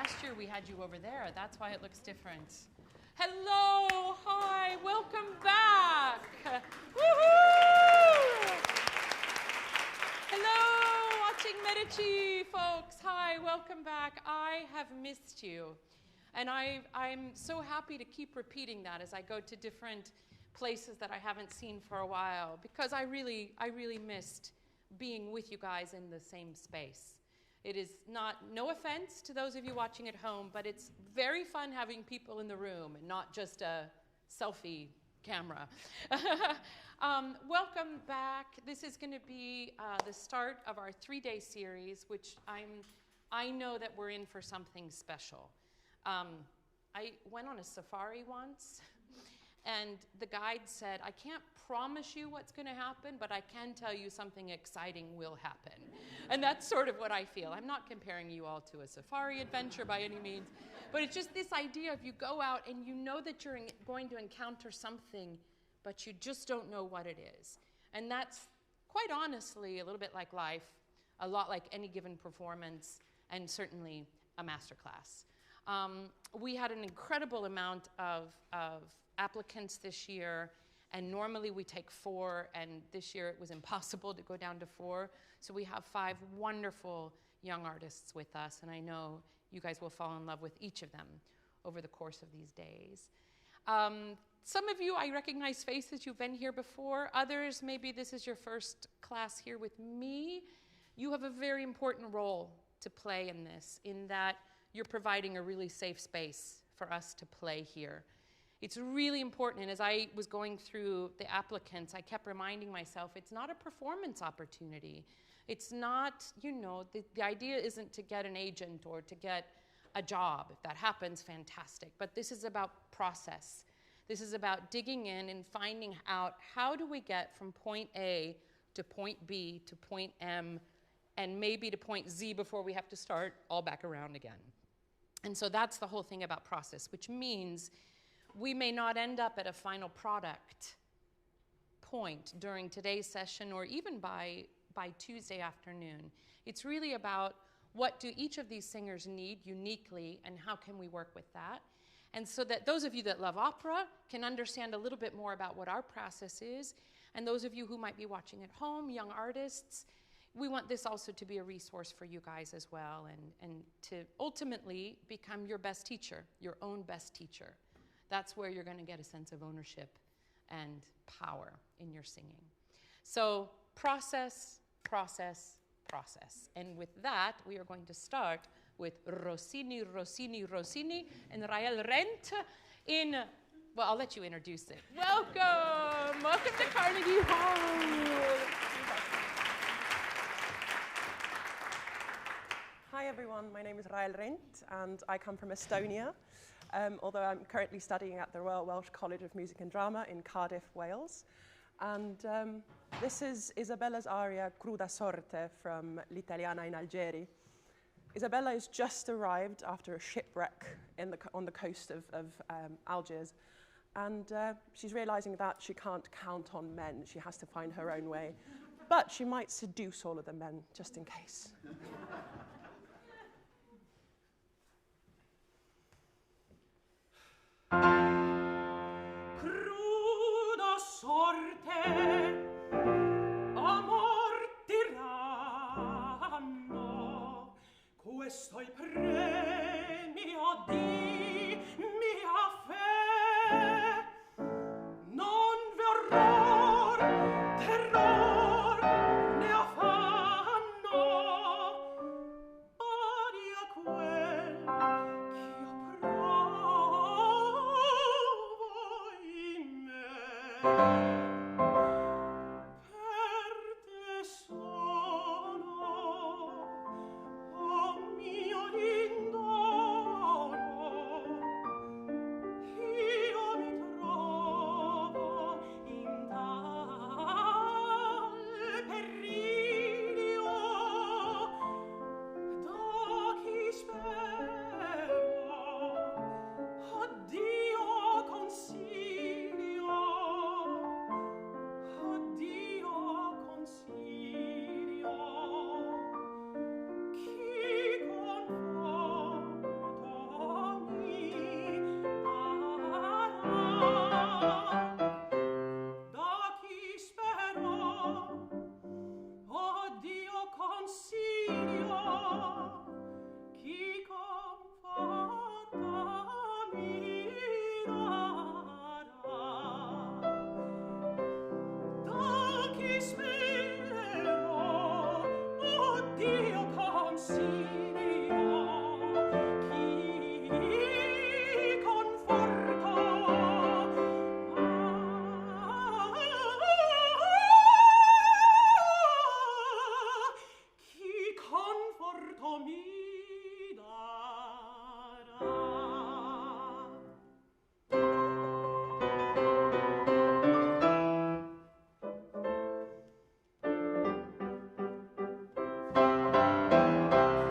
last year we had you over there. That's why it looks different. Hello, hi, welcome back. Woohoo! Hello, watching Medici, folks. Hi, welcome back. I have missed you. And I'm so happy to keep repeating that as I go to different places that I haven't seen for a while, because I really missed being with you guys in the same space. It is no offense to those of you watching at home, but it's very fun having people in the room and not just a selfie camera. Welcome back. This is going to be the start of our 3-day series, which I know that we're in for something special. I went on a safari once, and the guide said, I can't promise you what's going to happen, but I can tell you something exciting will happen. And that's sort of what I feel. I'm not comparing you all to a safari adventure by any means, but it's just this idea of you go out and you know that you're going to encounter something, but you just don't know what it is. And that's quite honestly a little bit like life, a lot like any given performance, and certainly a masterclass. We had an incredible amount of applicants this year, and normally we take 4, and this year it was impossible to go down to 4. So we have 5 wonderful young artists with us, and I know you guys will fall in love with each of them over the course of these days. Some of you, I recognize faces, you've been here before. Others, maybe this is your first class here with me. You have a very important role to play in this, in that you're providing a really safe space for us to play here. It's really important, and as I was going through the applicants, I kept reminding myself, it's not a performance opportunity. It's not, the idea isn't to get an agent or to get a job. If that happens, fantastic. But this is about process. This is about digging in and finding out, how do we get from point A to point B to point M, and maybe to point Z before we have to start all back around again. And so that's the whole thing about process, which means we may not end up at a final product point during today's session or even by Tuesday afternoon. It's really about, what do each of these singers need uniquely, and how can we work with that? And so that those of you that love opera can understand a little bit more about what our process is, and those of you who might be watching at home, young artists, we want this also to be a resource for you guys as well, and to ultimately become your best teacher, your own best teacher. That's where you're going to get a sense of ownership and power in your singing. So process, process, process. And with that, we are going to start with Rossini, Rossini, Rossini, and Rael Rent in, well, I'll let you introduce it. Welcome! Welcome to Carnegie Hall! Hi everyone, my name is Rael Rent and I come from Estonia, although I'm currently studying at the Royal Welsh College of Music and Drama in Cardiff, Wales. And this is Isabella's aria Cruda, sorte from L'Italiana in Algeri. Isabella has just arrived after a shipwreck on the coast of Algiers, and she's realizing that she can't count on men. She has to find her own way, but she might seduce all of the men, just in case. Cruda sorte, amor tiranno, questo è il premio di mia fe. Non v'orror, terror, ne affanno, pari a quel ch'io provo in me. chi conforta mi darà. Da chi spero, oh Dio consiglio, chi conforta, chi conforto mi darà.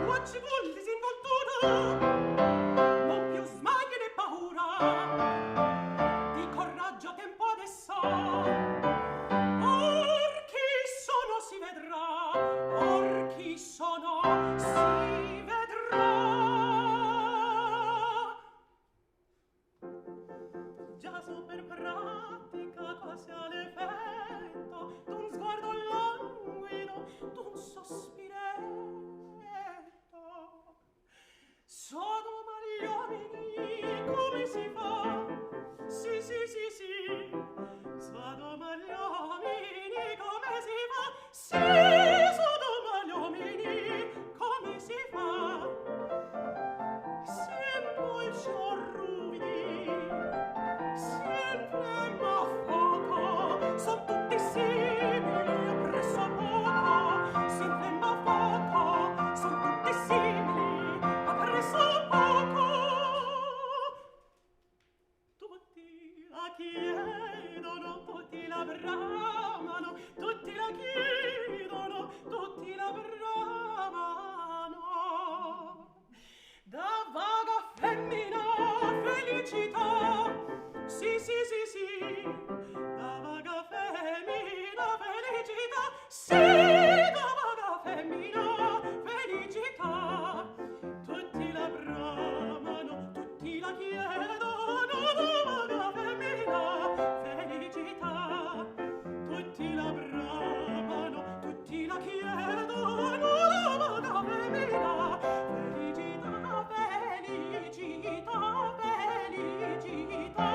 Qua ci vuol disinvoltura, non più smaglie né paura, di coraggio a tempo adesso. Or chi sono si vedrà, or chi sono si vedrà. Già so per pratica quasi all'effetto d'un sguardo languido, d'un sospiretto. Sodoma gli uomini, come si fa? Sì, sì, sì, sì. Sodoma gli uomini, come si fa? Sì, Sodoma gli uomini, come si fa? Sempre ciò ruvidi, sempre ma fuoco, son tutti simili a presso a poco, sempre ma fuoco, son tutti simili a presso a poco. Tutti la chiedono, tutti la bramano, tutti la chiedono, tutti la bramano. Da vaga femmina felicità, sì, sì, sì, sì, da vaga femmina felicità, sì, da vaga femmina felicità. Tutti la bramano, tutti la chiedono, da vaga femmina felicità. Tutti la bramano, tutti la chiedono, da vaga femmina felicità, felicità, felicità.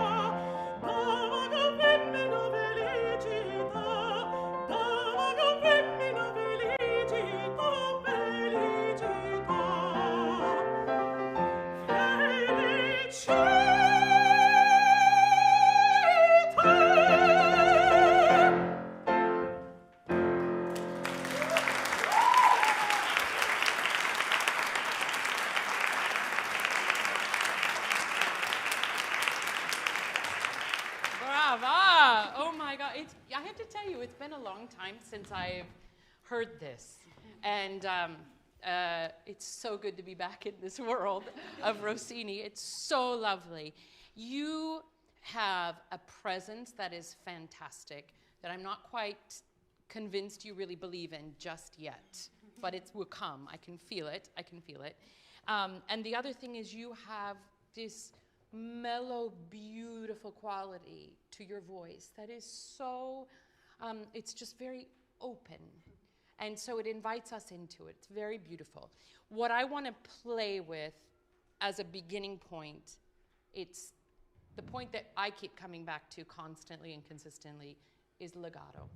Da vaga femmina felicità, da vaga femmina felicità, felicità, felicità. Brava! Oh my God! I have to tell you, it's been a long time since I've heard this, and it's so good to be back in this world of Rossini. It's so lovely. You have a presence that is fantastic that I'm not quite convinced you really believe in just yet, but it will come. I can feel it. I can feel it. And the other thing is you have this mellow, beautiful quality to your voice that is so, it's just very open. And so it invites us into it. It's very beautiful. What I want to play with as a beginning point, it's the point that I keep coming back to constantly and consistently, is legato.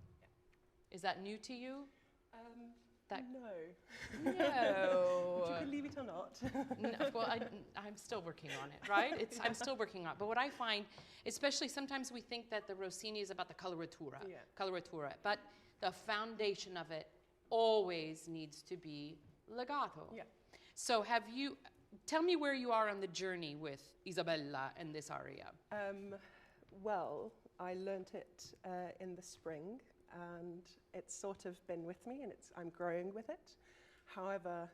Is that new to you? No. No. Would you believe it or not? No, well, I'm still working on it, right? I'm still working on it. But what I find, especially sometimes we think that the Rossini is about the coloratura, but the foundation of it always needs to be legato. Yeah. So tell me where you are on the journey with Isabella and this aria. Well, I learnt it in the spring, and it's sort of been with me, and I'm growing with it. However,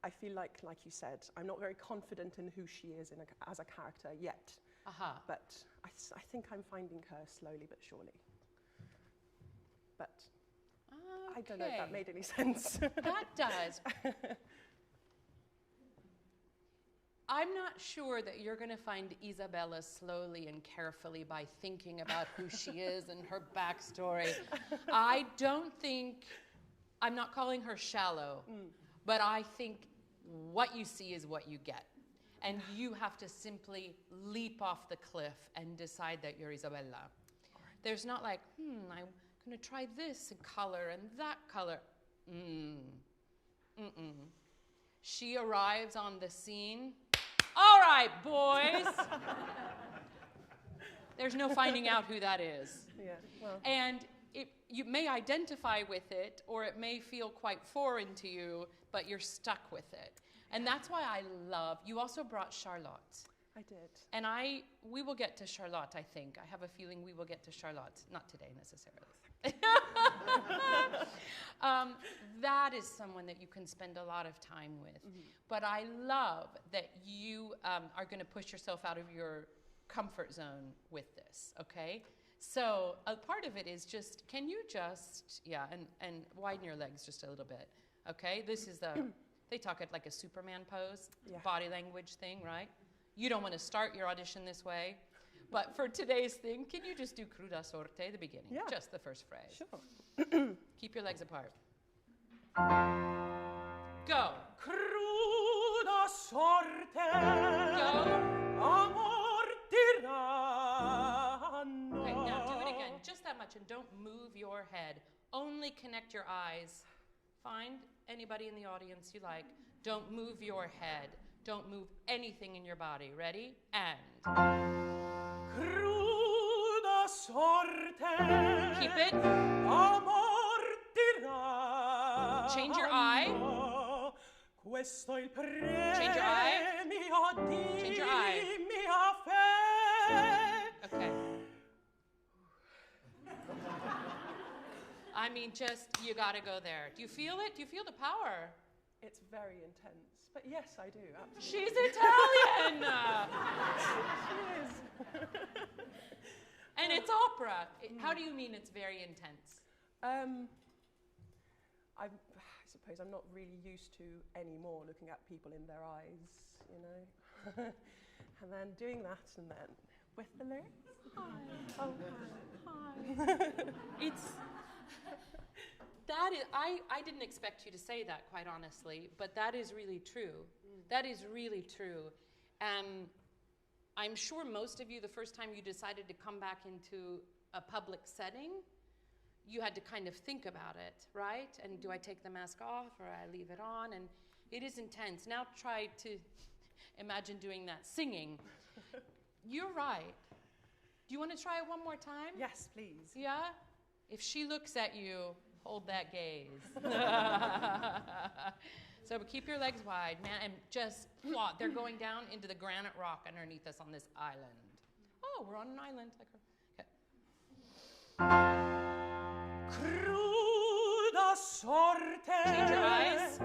I feel like you said, I'm not very confident in who she is as a character yet. But I think I'm finding her slowly but surely. But I don't know if that made any sense. That does. I'm not sure that you're going to find Isabella slowly and carefully by thinking about who she is and her backstory. I don't think I'm not calling her shallow, but I think what you see is what you get. And you have to simply leap off the cliff and decide that you're Isabella. There's not like, I'm going to try this color and that color. She arrives on the scene. All right, boys. There's no finding out who that is. Yeah, well. And you may identify with it, or it may feel quite foreign to you, but you're stuck with it. And that's why I love, you also brought Charlotte. I did. And we will get to Charlotte, I think. I have a feeling we will get to Charlotte. Not today, necessarily. That is someone that you can spend a lot of time with. But I love that you are going to push yourself out of your comfort zone with this, okay? So a part of it is just, can you just, and widen your legs just a little bit, okay? This is they talk it like a Superman pose, body language thing, right? You don't want to start your audition this way, but for today's thing, can you just do Cruda, sorte, the beginning? Yeah. Just the first phrase. Sure. Keep your legs apart. Go. Cruda sorte. Go. Amor tiranno. Okay, now do it again, just that much, and don't move your head. Only connect your eyes. Find anybody in the audience you like. Don't move your head. Don't move anything in your body. Ready? And. Cruda sorte. Keep it. Amor tiranno. Change your eye. Questo il premio. Change your eye. Change your eye. Mia fe. Okay. I mean, just, you gotta go there. Do you feel it? Do you feel the power? It's very intense. But yes, I do, absolutely. She's Italian! She is. And it's opera. How do you mean it's very intense? I suppose I'm not really used to anymore looking at people in their eyes, you know. And then doing that, and then with the lyrics. Hi. Oh, hi. It's... That is, I didn't expect you to say that, quite honestly, but that is really true. That is really true. And I'm sure most of you, the first time you decided to come back into a public setting, you had to kind of think about it, right? And do I take the mask off or I leave it on? And it is intense. Now try to imagine doing that singing. You're right. Do you want to try it one more time? Yes, please. Yeah? If she looks at you, hold that gaze. So keep your legs wide, man, and just plot. They're going down into the granite rock underneath us on this island. Oh, we're on an island. Okay. Cruda sorte. Change your eyes.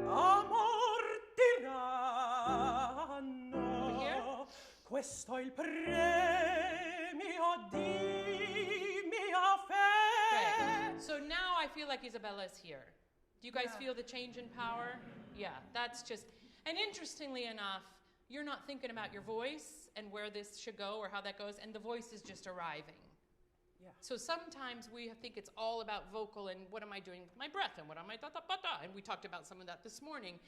Amor tiranno. Over here. Questo il premio di mia fe. Great. So now I feel like Isabella's here. Do you guys feel the change in power? Yeah, that's just, and interestingly enough, you're not thinking about your voice and where this should go or how that goes, and the voice is just arriving. Yeah. So sometimes we think it's all about vocal and what am I doing with my breath and what am I da-da-ba-da, and we talked about some of that this morning.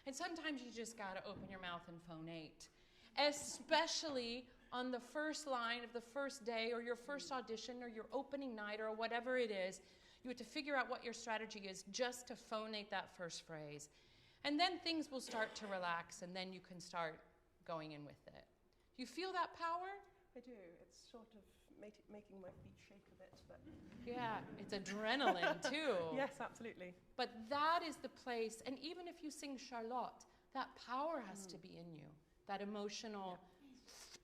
And sometimes you just gotta open your mouth and phonate, especially on the first line of the first day or your first audition or your opening night or whatever it is. You have to figure out what your strategy is just to phonate that first phrase. And then things will start to relax, and then you can start going in with it. Do you feel that power? I do. It's sort of making my feet shake a bit. But Yeah, it's adrenaline too. yes, absolutely. But that is the place, and even if you sing Charlotte, that power has to be in you, that emotional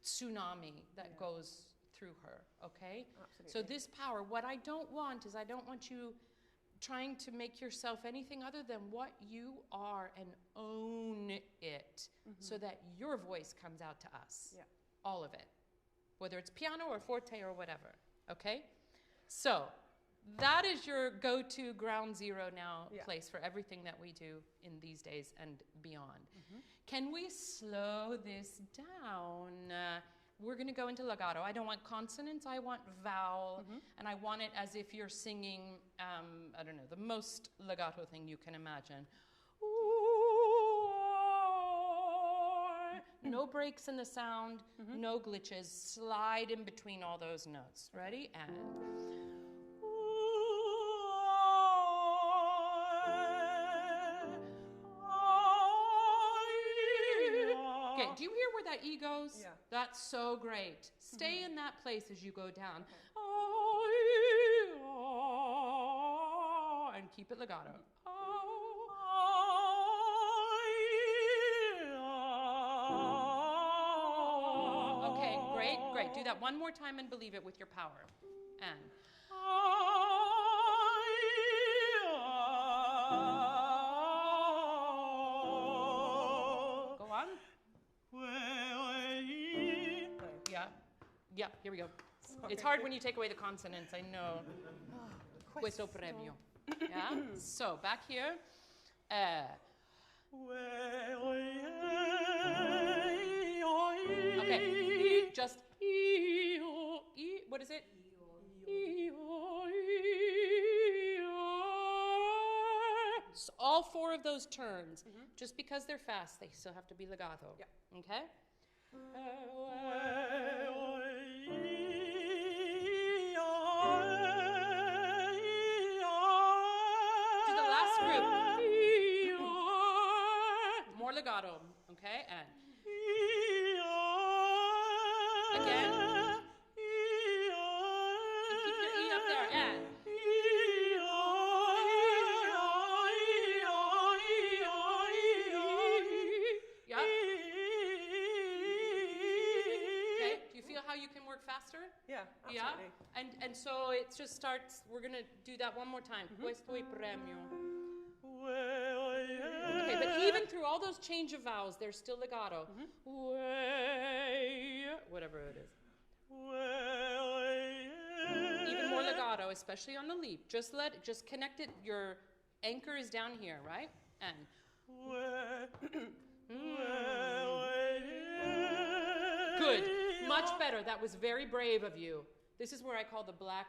tsunami that goes through her, okay? Absolutely. So this power, what I don't want is I don't want you trying to make yourself anything other than what you are and own it so that your voice comes out to us. Yeah. All of it. Whether it's piano or forte or whatever, okay? So that is your go-to ground zero now place for everything that we do in these days and beyond. Can we slow this down we're going to go into legato. I don't want consonants, I want vowel, and I want it as if you're singing, I don't know, the most legato thing you can imagine. No breaks in the sound, no glitches. Slide in between all those notes. Ready? And. Okay, do you hear where that E goes? Yeah. That's so great. Stay in that place as you go down. And keep it legato. Okay, great, great. Do that one more time and believe it with your power. And. Go on. Yeah. Yeah, here we go. Sorry. It's hard when you take away the consonants, I know. Questo premio. Yeah? So, back here. Okay, just what is it? So all four of those turns, just because they're fast, they still have to be legato. Yeah. Okay? To the last group. More legato. Okay? And again. And keep your E up there. And. Yeah. Okay. Do you feel how you can work faster? Yeah, absolutely. Yeah. And so it just starts. We're gonna do that one more time. Questo è premio. Okay, but even through all those change of vowels, there's still legato. Whatever it is. Even more legato, especially on the leap. Just connect it. Your anchor is down here, right? And. Good. Much better. That was very brave of you. This is where I call the black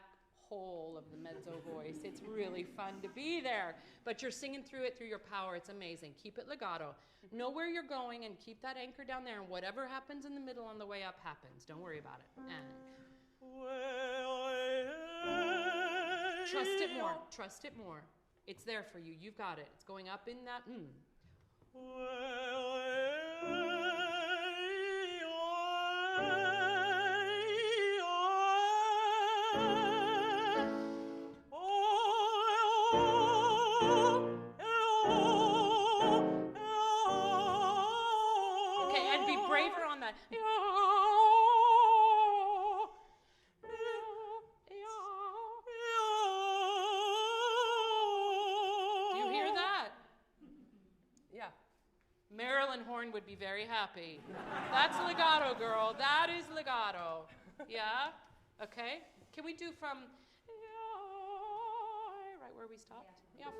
hole of the mezzo voice. It's really fun to be there. But you're singing through it through your power. It's amazing. Keep it legato. Know where you're going and keep that anchor down there. And whatever happens in the middle on the way up happens. Don't worry about it. And trust it more. Trust it more. It's there for you. You've got it. It's going up in that. Okay, and be braver on that. Do you hear that? Yeah. Marilyn Horne would be very happy. That's legato, girl. That is legato. Yeah? Okay? Can we do from right where we stopped? Yeah.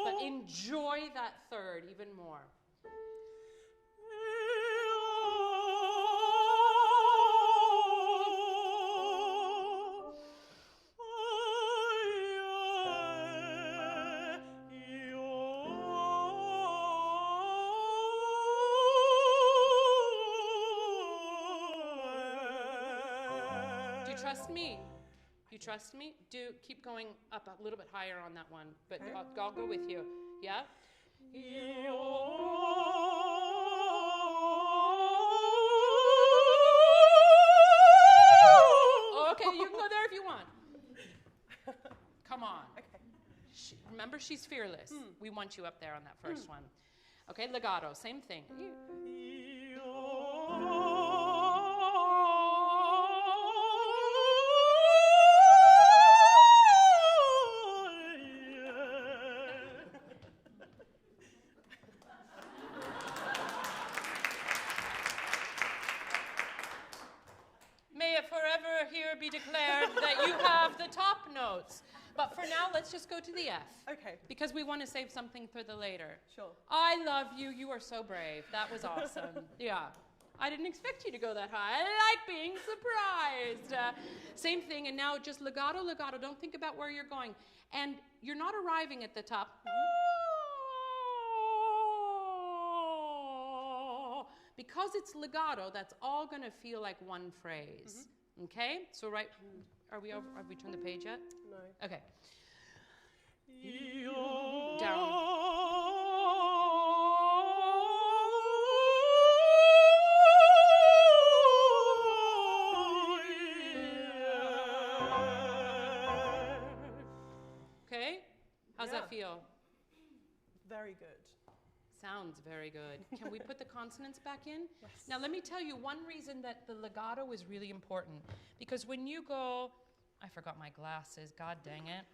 But enjoy that third even more. Trust me. You trust me? Do keep going up a little bit higher on that one, but I'll go with you. Yeah? Okay, you can go there if you want. Come on. Okay. Remember, she's fearless. We want you up there on that first one. Okay, legato, same thing. May it forever here be declared that you have the top notes. But for now, let's just go to the F. Okay. Because we want to save something for the later. Sure. I love you. You are so brave. That was awesome. Yeah. I didn't expect you to go that high. I like being surprised. Same thing. And now just legato, legato. Don't think about where you're going. And you're not arriving at the top. Because it's legato, that's all going to feel like one phrase. Okay? So right, are we over? Have we turned the page yet? No. Okay. Down. Okay? How's that feel? Very good. Sounds very good. Can we put the consonants back in? Yes. Now let me tell you one reason that the legato is really important. Because when you go, I forgot my glasses, god dang it.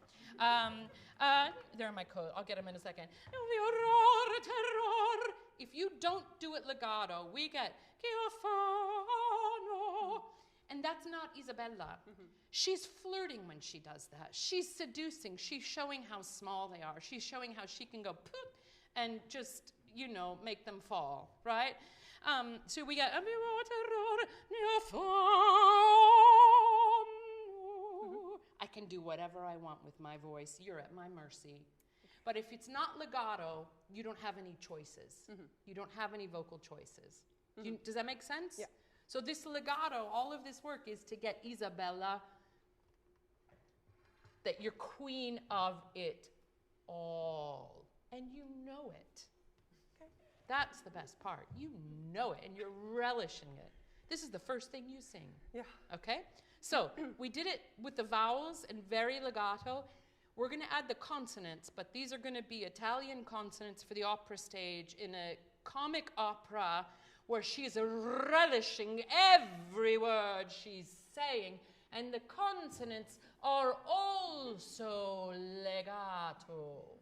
They're in my coat, I'll get them in a second. If you don't do it legato, we get and that's not Isabella. She's flirting when she does that. She's seducing, she's showing how small they are. She's showing how she can go poop and just, you know, make them fall, right? So we get, I can do whatever I want with my voice. You're at my mercy. But if it's not legato, you don't have any choices. You don't have any vocal choices. Does that make sense? Yeah. So this legato, all of this work is to get Isabella, that you're queen of it all. And you know it. Okay. That's the best part. You know it and you're relishing it. This is the first thing you sing. Yeah. Okay? So we did it with the vowels and very legato. We're going to add the consonants, but these are going to be Italian consonants for the opera stage in a comic opera where she's relishing every word she's saying. And the consonants are also legato.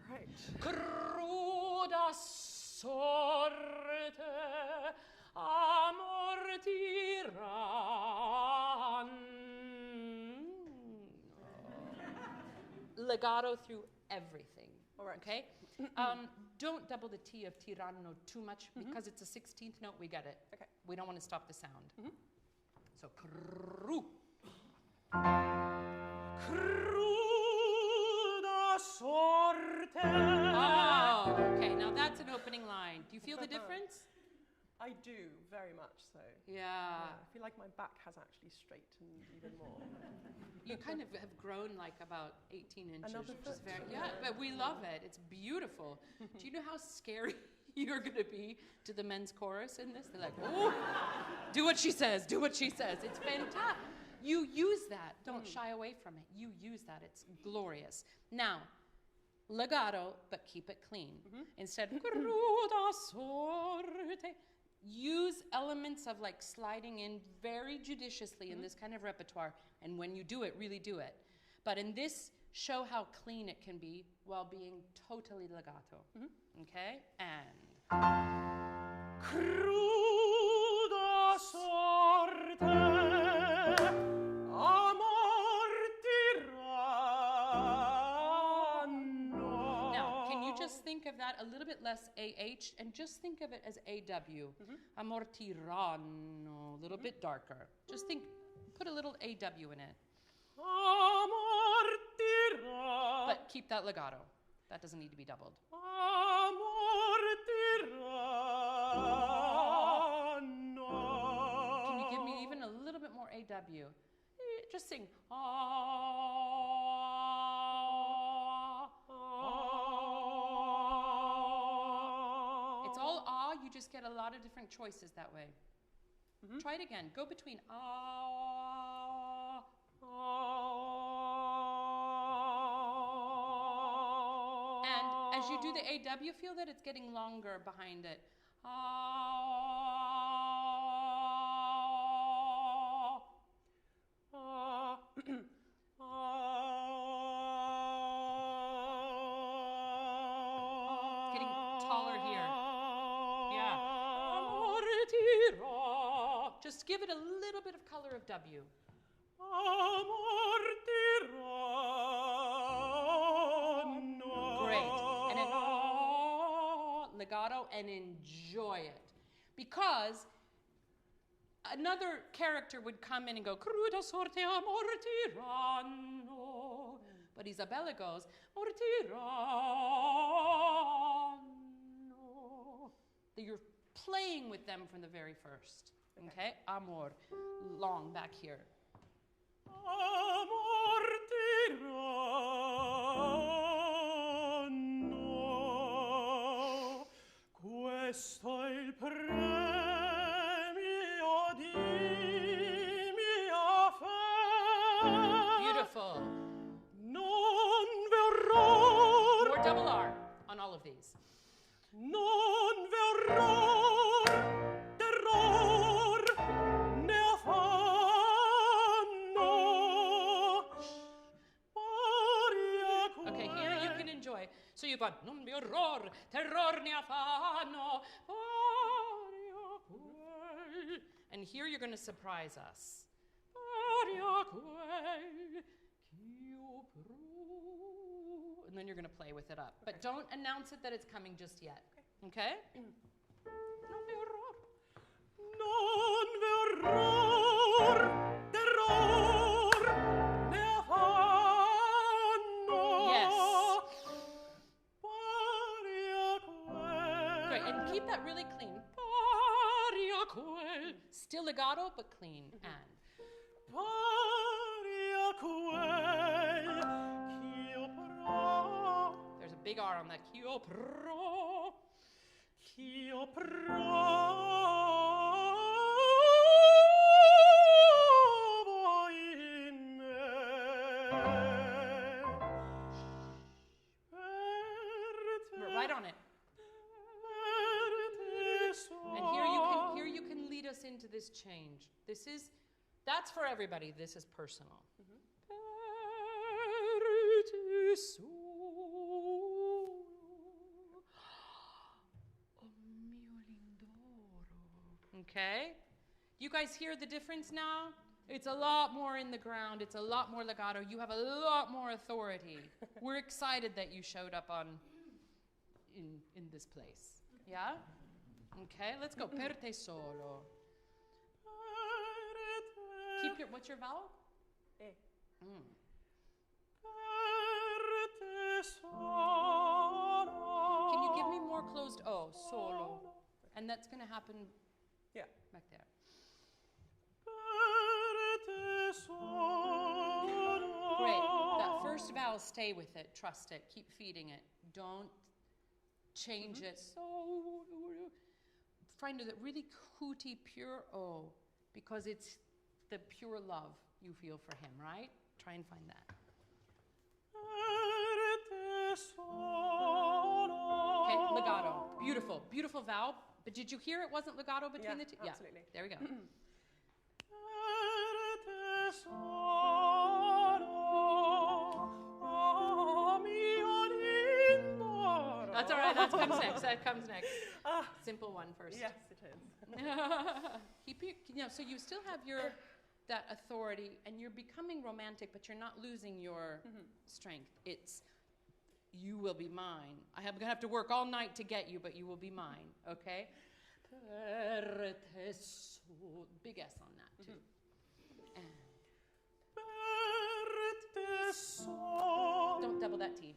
Right. Cruda sorte amor legato through everything. All right. Okay? Don't double the T of tiranno too much because it's a 16th note. We get it. Okay. We don't want to stop the sound. So cru. Cruda sorte. Oh, okay. Now that's an opening line. Do you feel the difference? I do, very much so. Yeah. I feel like my back has actually straightened even more. You kind of have grown like about 18 inches, Another which is foot. very, yeah, but we love it. It's beautiful. Do you know how scary you're going to be to the men's chorus in this? They're like, oh, do what she says, do what she says. It's fantastic. You use that. Don't shy away from it. You use that. It's glorious. Now, legato, but keep it clean. Instead, cruda sorte. Use elements of like sliding in very judiciously in this kind of repertoire. And when you do it, really do it. But in this, show how clean it can be while being totally legato. Okay? And. Cruda sorte amor tiranno. Now, can you just think of that a little bit less AH and just think of it as AW? Amor tiranno, a little bit darker. Just think, put a little AW in it. Amor tiranno. But keep that legato. That doesn't need to be doubled. Amor tiranno. Can you give me even a little bit more AW? Just sing. It's all ah, you just get a lot of different choices that way. Try it again. Go between ah. And as you do the AW, feel that it's getting longer behind it. Getting taller here. Yeah. Just give it a little bit of color of W. Amor tiranno. and enjoy it. Because another character would come in and go, Cruda, sorte, amor, tirano. But Isabella goes, amor, tirano. You're playing with them from the very first. Okay? Amor. Long back here. Amor, tirano. Questo è il premio di mia fe. Beautiful. Non verrò. More double R on all of these. Non verrò terror ne affanno. Okay, here you can enjoy. So you've got non verrò terror ne affanno. And here you're going to surprise us. And then you're going to play with it up. Okay. But don't announce it that it's coming just yet. Okay? Non verrò terror ne affanno. Yes. Paria quel. Great. And keep that really clean. Still legato, but clean. And. Paria quel ch'io pro. There's a big R on that. Ch'io pro. Ch'io provo in me. Per Right on it. And here you can lead us into this change. That's for everybody. This is personal. Okay? You guys hear the difference now? It's a lot more in the ground. It's a lot more legato. You have a lot more authority. We're excited that you showed up in this place. Yeah? Okay, let's go. Per te solo. Keep what's your vowel? E. Per te solo. Can you give me more closed O? Solo. And that's going to happen back there. Per te solo. Great. That first vowel, stay with it. Trust it. Keep feeding it. Don't change it. So find that really hooty, pure O, because it's the pure love you feel for him, right? Try and find that. Okay, legato. Beautiful. Beautiful vowel. But did you hear it wasn't legato between the two? Absolutely. Yeah, there we go. That's all right. That comes next. That comes next. Simple one first. Yes, it is. So you still have that authority, and you're becoming romantic, but you're not losing your strength. It's you will be mine. I'm gonna have to work all night to get you, but you will be mine. Okay. Big S on that too. And don't double that T.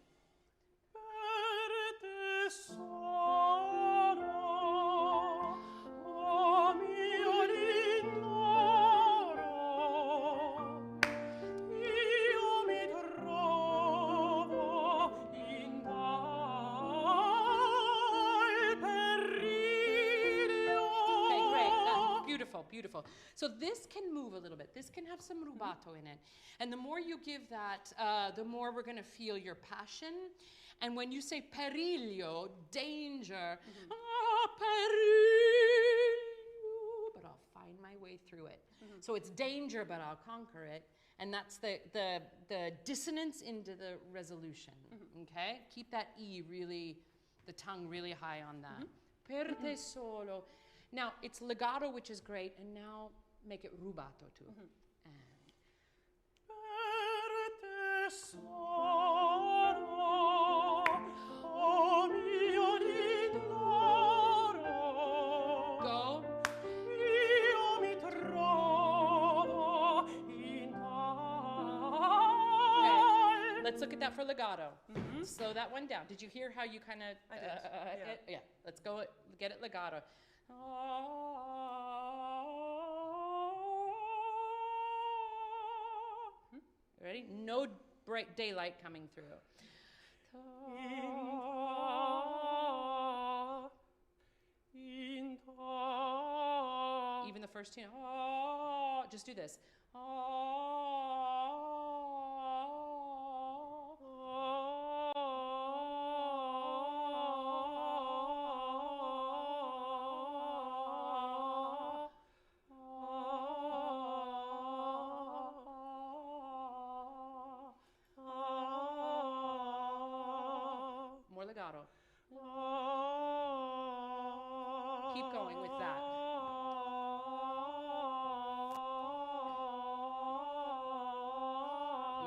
Beautiful. So this can move a little bit. This can have some rubato in it. And the more you give that, the more we're going to feel your passion. And when you say periglio, danger, periglio, but I'll find my way through it. So it's danger, but I'll conquer it. And that's the dissonance into the resolution. Okay? Keep that E really, the tongue really high on that. Per te solo. Now, it's legato, which is great, and now make it rubato, too. And Per te solo, o mio di gloria. Let's look at that for legato. Slow that one down. Did you hear how you kind of... I did, yeah. Let's go, get it legato. Ready? No bright daylight coming through. Even the first tune. Just do this. More legato. Keep going with that.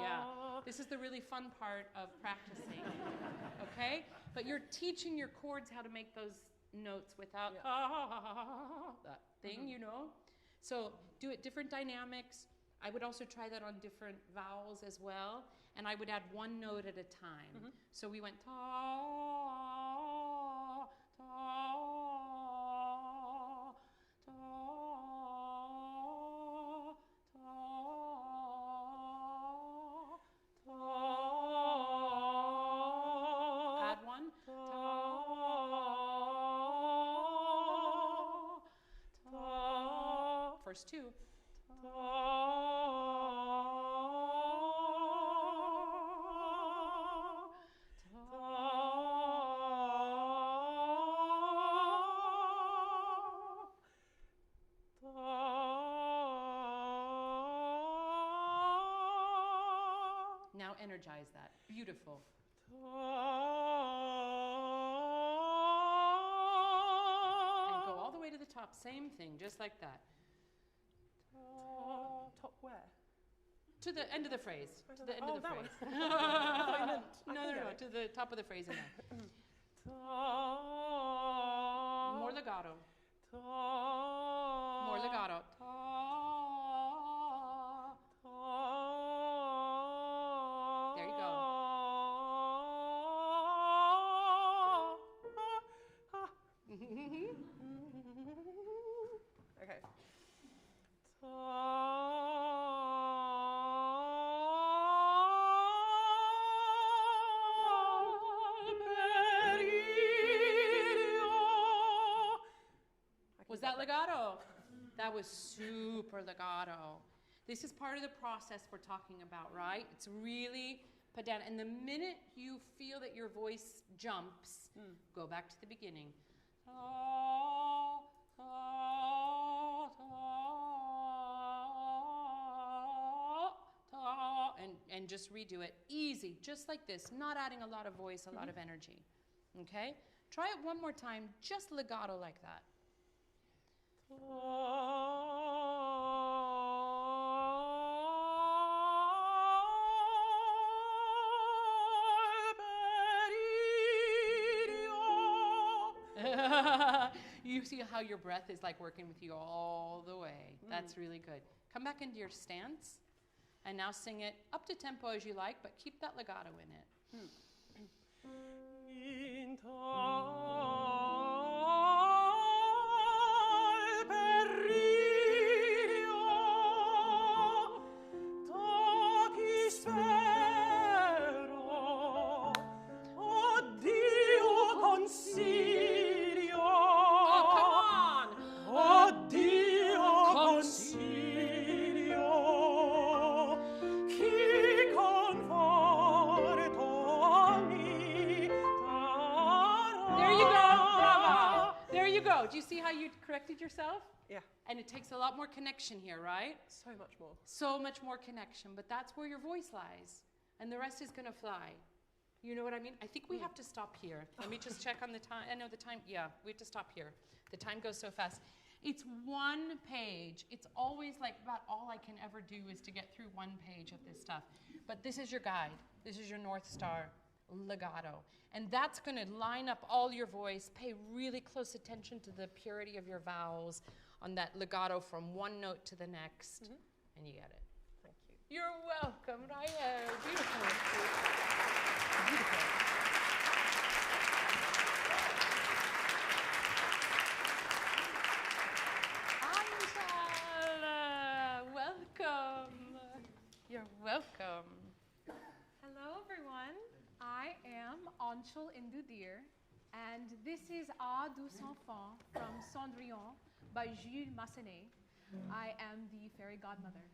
Yeah, this is the really fun part of practicing, okay? But you're teaching your chords how to make those notes without that thing, you know? So do it different dynamics. I would also try that on different vowels as well. And I would add one note at a time. So we went ta, ta, ta, ta, ta. Add one. Ta, ta. First two. Now energize that. Beautiful. And go all the way to the top. Same thing, just like that. Top where? To the end of the phrase. To the end of the phrase. No. To the top of the phrase in there. More legato. More legato. There you go. Okay. Was that legato? That was super legato. This is part of the process we're talking about, right? It's really pedantic. And the minute you feel that your voice jumps, go back to the beginning. And just redo it. Easy, just like this. Not adding a lot of voice, a lot of energy. Okay? Try it one more time, just legato like that. You see how your breath is like working with you all the way. That's really good. Come back into your stance and now sing it up to tempo as you like, but keep that legato in it. Do you see how you corrected yourself? Yeah. And it takes a lot more connection here, right? So much more. So much more connection, but that's where your voice lies. And the rest is going to fly. You know what I mean? I think we have to stop here. Let me just check on the time. I know the time. Yeah, we have to stop here. The time goes so fast. It's one page. It's always like about all I can ever do is to get through one page of this stuff. But this is your guide. This is your North Star. Legato. And that's going to line up all your voice. Pay really close attention to the purity of your vowels on that legato from one note to the next. And you get it. Thank you. You're welcome, Raya. Beautiful. Anchal, Indu, Dhir, and this is Douce, enfant from Cendrillon by Jules Massenet. I am the fairy godmother.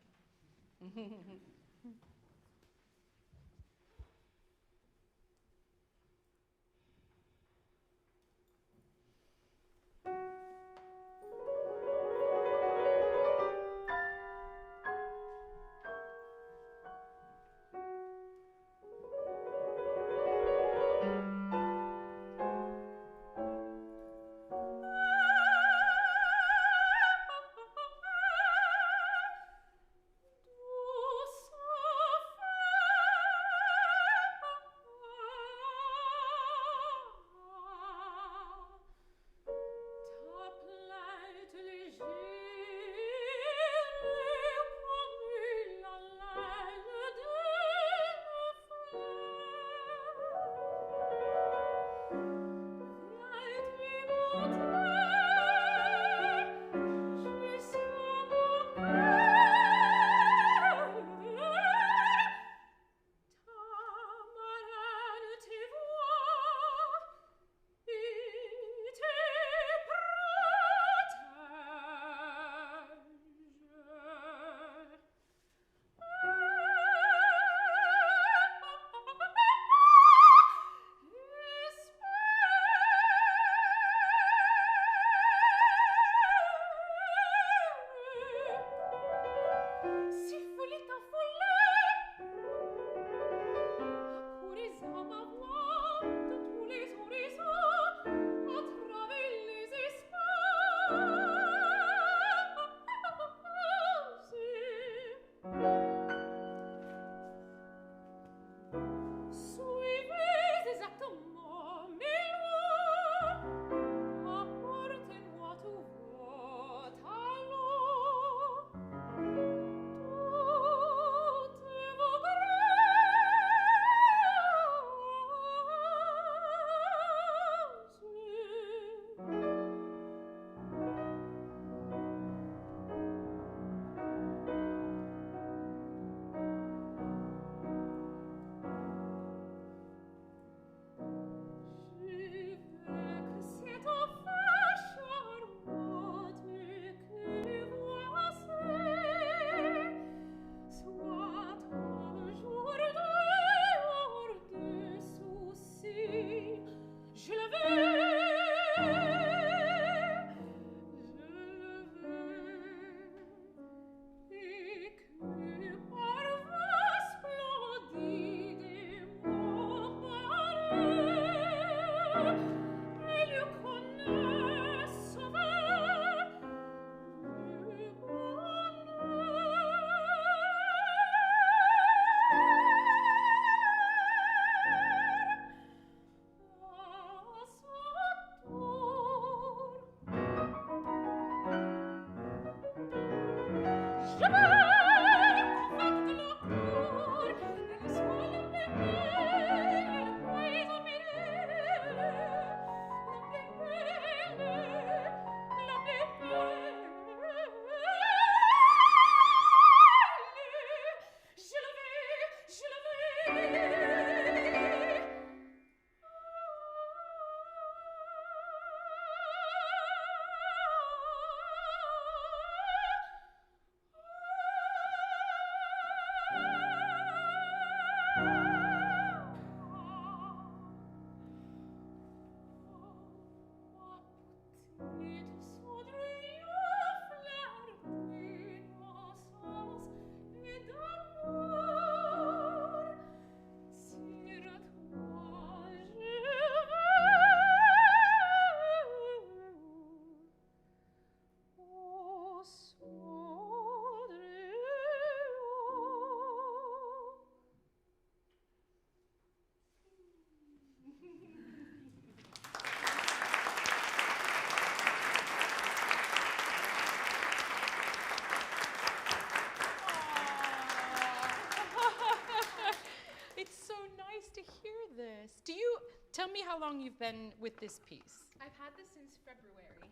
Tell me how long you've been with this piece. I've had this since February.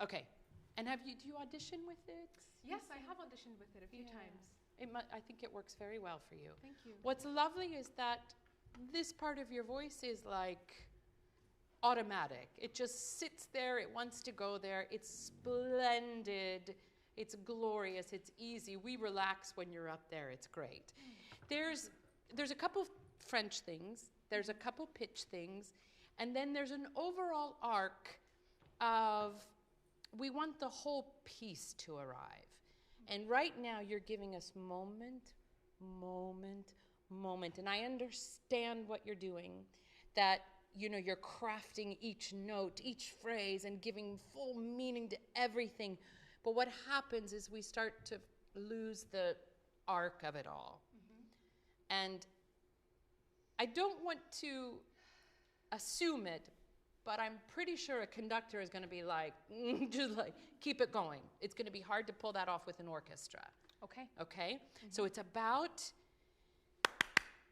Okay. And do you audition with it? Yes, I have auditioned with it a few times. I think it works very well for you. Thank you. What's lovely is that this part of your voice is like automatic. It just sits there. It wants to go there. It's splendid. It's glorious. It's easy. We relax when you're up there. It's great. There's a couple French things. There's a couple pitch things. And then there's an overall arc of we want the whole piece to arrive. And right now you're giving us moment, moment, moment. And I understand what you're doing, that you're crafting each note, each phrase, and giving full meaning to everything. But what happens is we start to lose the arc of it all. And I don't want to assume it, but I'm pretty sure a conductor is going to be like, just like, keep it going. It's going to be hard to pull that off with an orchestra. Okay. Okay? So it's about,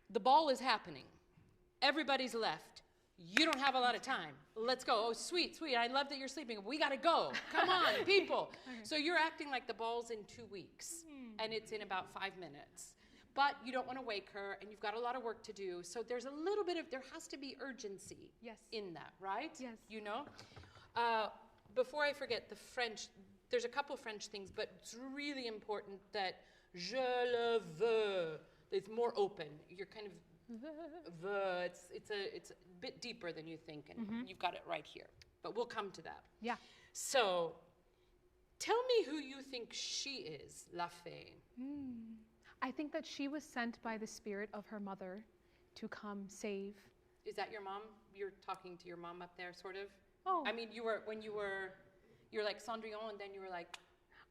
the ball is happening. Everybody's left. You don't have a lot of time. Let's go. Oh, sweet, sweet. I love that you're sleeping. We got to go. Come on, people. So you're acting like the ball's in 2 weeks, and it's in about 5 minutes. But you don't want to wake her, and you've got a lot of work to do. So there's a little bit of, there has to be urgency in that, right? Yes. Before I forget, the French, there's a couple French things, but it's really important that je le veux is more open. You're kind of, it's a bit deeper than you think, and you've got it right here. But we'll come to that. Yeah. So, tell me who you think she is, La Fée. I think that she was sent by the spirit of her mother to come save. Is that your mom? You're talking to your mom up there, sort of? Oh. I mean, you're like Cendrillon, and then you were like...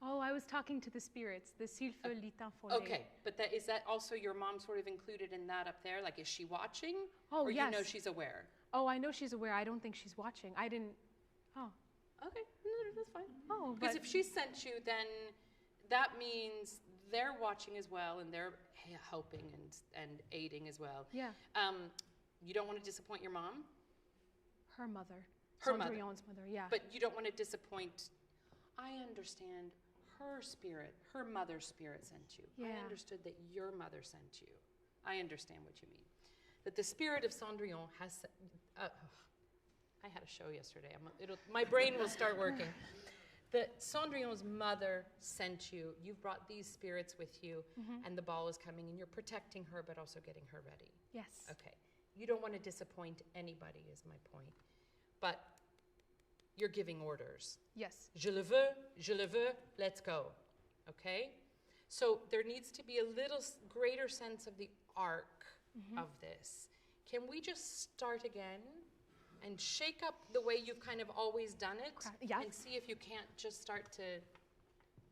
Oh, I was talking to the spirits, the Sylphe Litan Follet. Okay, but is that also your mom sort of included in that up there? Like, is she watching? Oh, or yes. you know she's aware? Oh, I know she's aware. I don't think she's watching. I didn't... Oh. Okay, no, that's fine. Oh, because if she sent you, then that means they're watching as well, and they're helping and aiding as well. Yeah. You don't want to disappoint your mom? Her mother. Her mother. Cendrillon's mother, yeah. But you don't want to disappoint... I understand her spirit, her mother's spirit sent you. Yeah. I understood that your mother sent you. I understand what you mean. That the spirit of Cendrillon has... I had a show yesterday. My brain will start working. That Cendrillon's mother sent you. You've brought these spirits with you, and the ball is coming, and you're protecting her, but also getting her ready. Yes. Okay. You don't want to disappoint anybody, is my point. But you're giving orders. Yes. Je le veux, let's go. Okay? So there needs to be a little greater sense of the arc of this. Can we just start again and shake up the way you've kind of always done it? Yeah. And see if you can't just start to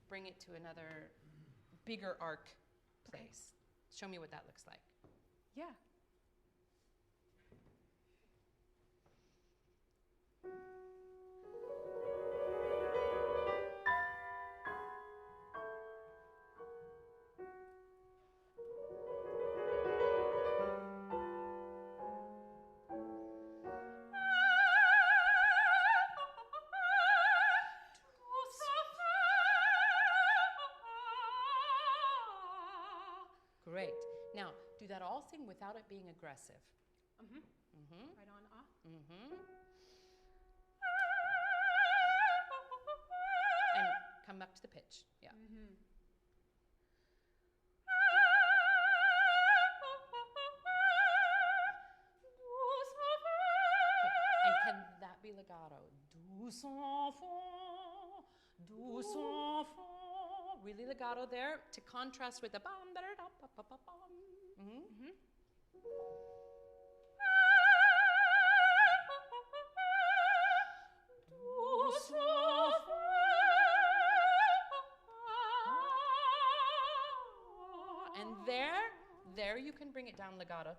bring it to another bigger arc place. Show me what that looks like. Yeah. Great. Now, do that all thing without it being aggressive. Right on. And come up to the pitch. Yeah. Okay. And can that be legato? Douce enfant, douce enfant. Really legato there to contrast with the bam, da, da, da, ba, ba, ba, bam. Douce enfant. And there you can bring it down legato.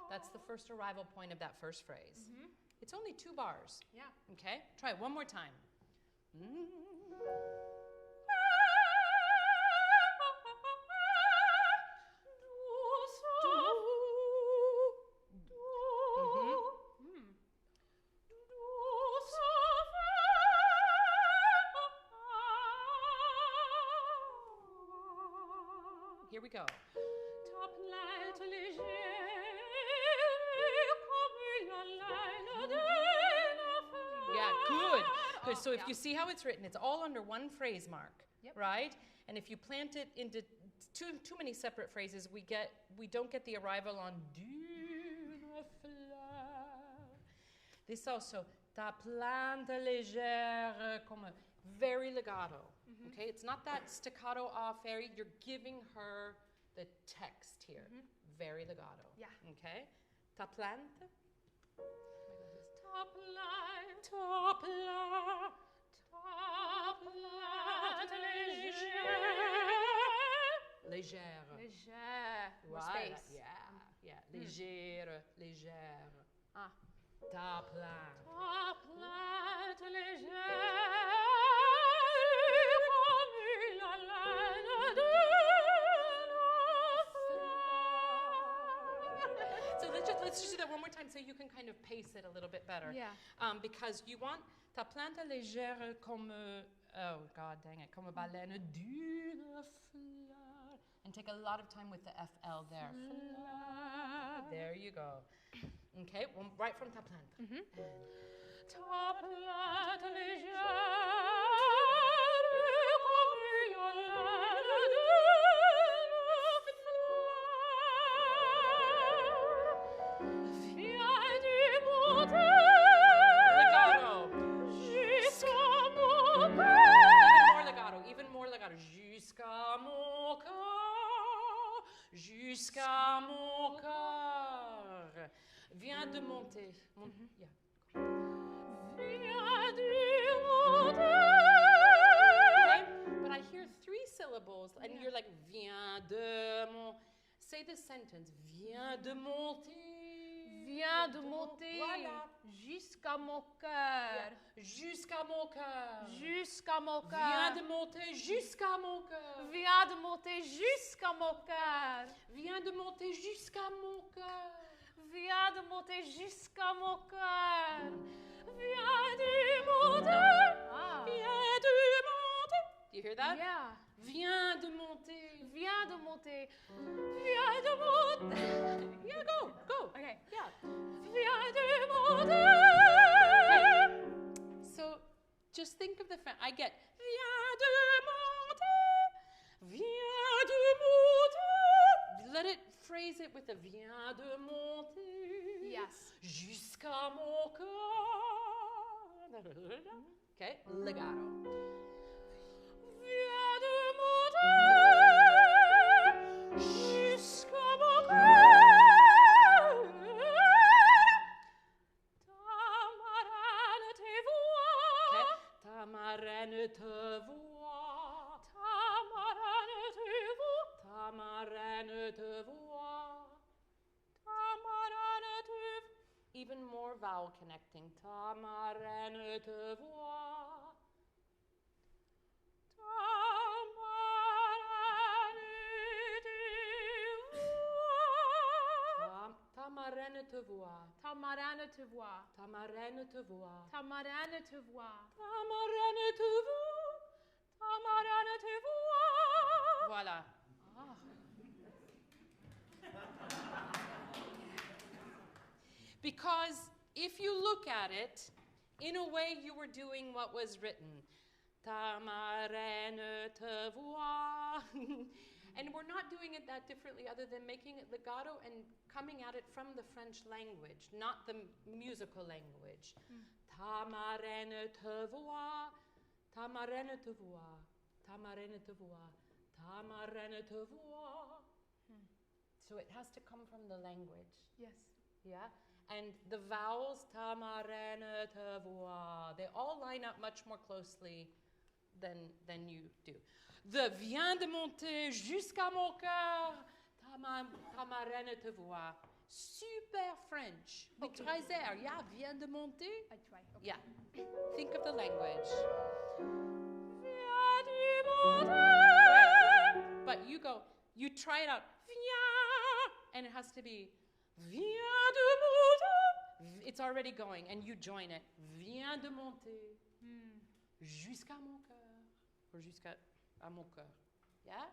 That's the first arrival point of that first phrase. It's only 2 bars. Yeah. Okay? Try it one more time. Here we go. Ta plainte légère comme la laine de l'enfant. Yeah, good. Good. So if yeah. you see how it's written, it's all under one phrase mark, Yep. right? And if you plant it into too many separate phrases, we don't get the arrival on d'une fleur. This also, ta plainte légère, comme very legato. Okay, it's not that staccato off very. You're giving her the text here, very legato. Yeah. Okay, ta plainte. Ta plainte, Ta plainte. ta plainte légère. Légère. Légère. More Voilà. space. Yeah. Légère, légère. Ah. Ta plainte. Ta plainte légère comme la laine de l'enfant. So let's just do that one more time so you can kind of pace it a little bit better. Yeah. Because you want ta plainte légère comme oh god dang it, comme baleine d'une fleur. And take a lot of time with the FL there. Fleur. There you go. Okay, right from ta plainte. Ta plainte légère comme la laine de l'enfant. Viens du monter Legato. jusqu'à mon cœur. Even more legato. Jusqu'à mon cœur. Jusqu'à mon cœur. Viens de monter. Yeah. Viens du monter. Okay? But I hear 3 syllables and you're like, viens de mon. Say this sentence. Viens de monter. Viens de monter Voilà. jusqu'à mon cœur. Jusqu'à mon cœur. Jusqu'à mon cœur. Viens de monter jusqu'à mon cœur. Viens de monter jusqu'à mon cœur. Viens de monter jusqu'à mon cœur. Viens de monter jusqu'à mon cœur. Viens de monter. Ah. Viens de monter. Do you hear that? Yeah. Viens de monter. Viens de monter. Viens de monter. Yeah, go. Okay. Yeah. Viens de monter. So just think of the I get viens de monter. Viens de monter. Let it phrase it with a viens de monter. Yes. Jusqu'à mon cœur. Okay, legato. Viens de monter jusqu'à mon cœur. Ta marraine te voit. Okay, ta marraine te voit. Ta marraine te voit. Ta marraine te voit. Ta marraine te voit. Even more vowel connecting. Ta marraine te voit. Ta marraine te voit. Ta marraine te voit. Ta marraine te voit. Ta marraine te voit. Ta marraine te voit. Ta marraine te voit. Voilà. Because if you look at it, in a way you were doing what was written. Ta marraine te voit. And we're not doing it that differently other than making it legato and coming at it from the French language, not the musical language. Ta marraine te voit. Ta marraine te voit. Ta marraine te voit. Ta marraine te voit. So it has to come from the language. Yes. Yeah? And the vowels, ta marraine te voit, they all line up much more closely than you do. The viens de monter jusqu'à mon cœur, ta marraine te voit. Super French. With très air. Yeah, viens de monter. I try. Okay. Yeah. Think of the language. Viens du monter. But you try it out. Viens. And it has to be viens de monter. It's already going, and you join it. Viens de monter jusqu'à mon cœur. Or jusqu'à mon cœur. Yeah?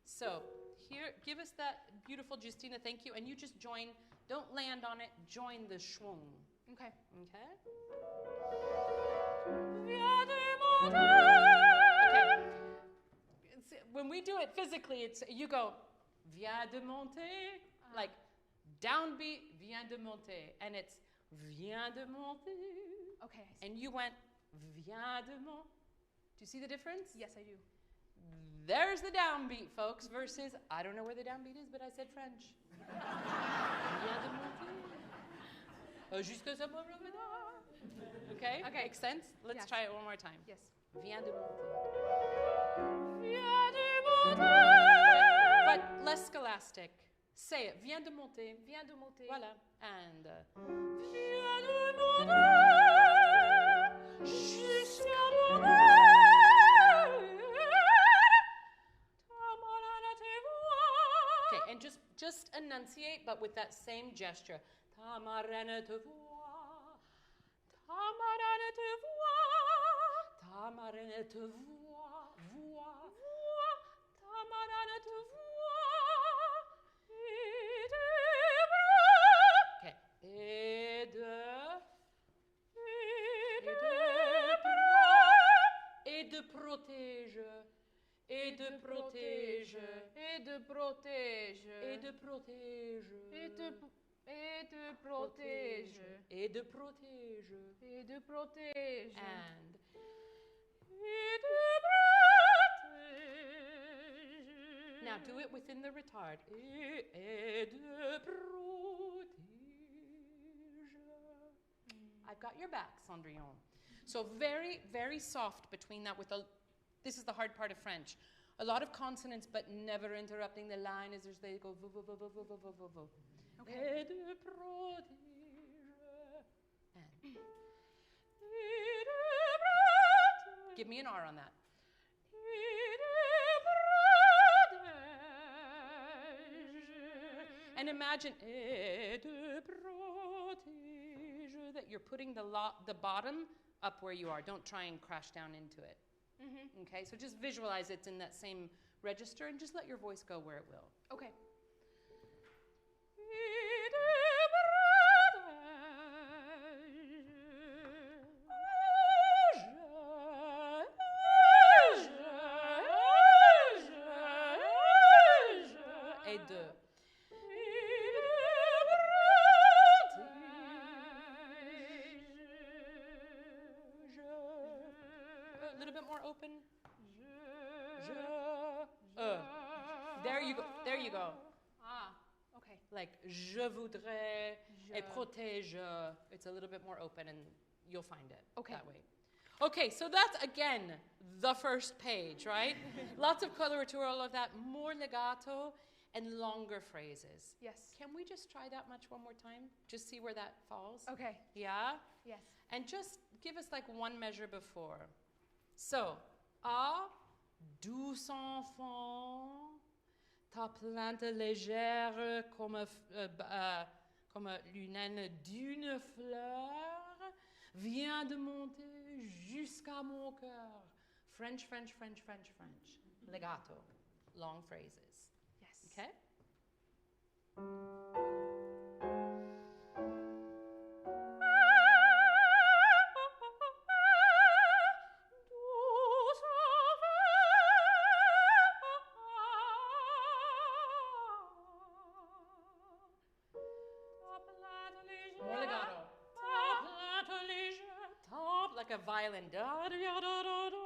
So here, give us that beautiful Justina, thank you. And you just join, don't land on it, join the schwung. Okay. Okay? Okay. When we do it physically, it's you go, vient de monter, like downbeat, vient de monter. And it's vient de monter. Okay. And you went, vient de monter. Do you see the difference? Yes, I do. There's the downbeat, folks, versus, I don't know where the downbeat is, but I said French. Vient de monter. Jusque ça me reviendra. Okay? Okay. Makes sense? Let's Yes. try it one more time. Yes. Vient de monter. Vient de monter. But less scholastic. Say it. Vient de monter. Vient de monter. Voilà. And Vient de monter. Jusqu'à mon okay, and just enunciate, but with that same gesture. Ta marraine te voit. Ta marraine te voit. Ta marraine te voit. Voit. Ta marraine te voit. Okay. Et de protège. Et de protège. Et de protège. Et de protège. Et de protège. Et de protège. Et de protège. And Et de protège. now do it within the retard. Et de protège. I've got your back, Cendrillon. So very, very soft between that with a. This is the hard part of French. A lot of consonants, but never interrupting the line as they go. Okay. Et de protège. And. Give me an R on that. And imagine et de protège, that you're putting the bottom up where you are. Don't try and crash down into it. Okay, so just visualize it's in that same register and just let your voice go where it will. Okay. Et de. A little bit more open. There you go. There you go. Ah, okay. Like je voudrais et protège. It's a little bit more open, and you'll find it that way. Okay, so that's again the first page, right? Lots of coloratura, all of that, more legato and longer phrases. Yes. Can we just try that much one more time? Just see where that falls. Okay. Yeah. Yes. And just give us like one measure before. So, ah, douce enfant, ta plainte légère comme l'une d'une fleur vient de monter jusqu'à mon cœur. French, French, French, French, French. Legato, long phrases. Yes. Okay? More legato. Top, like a violin. Da, da, da, da, da, da.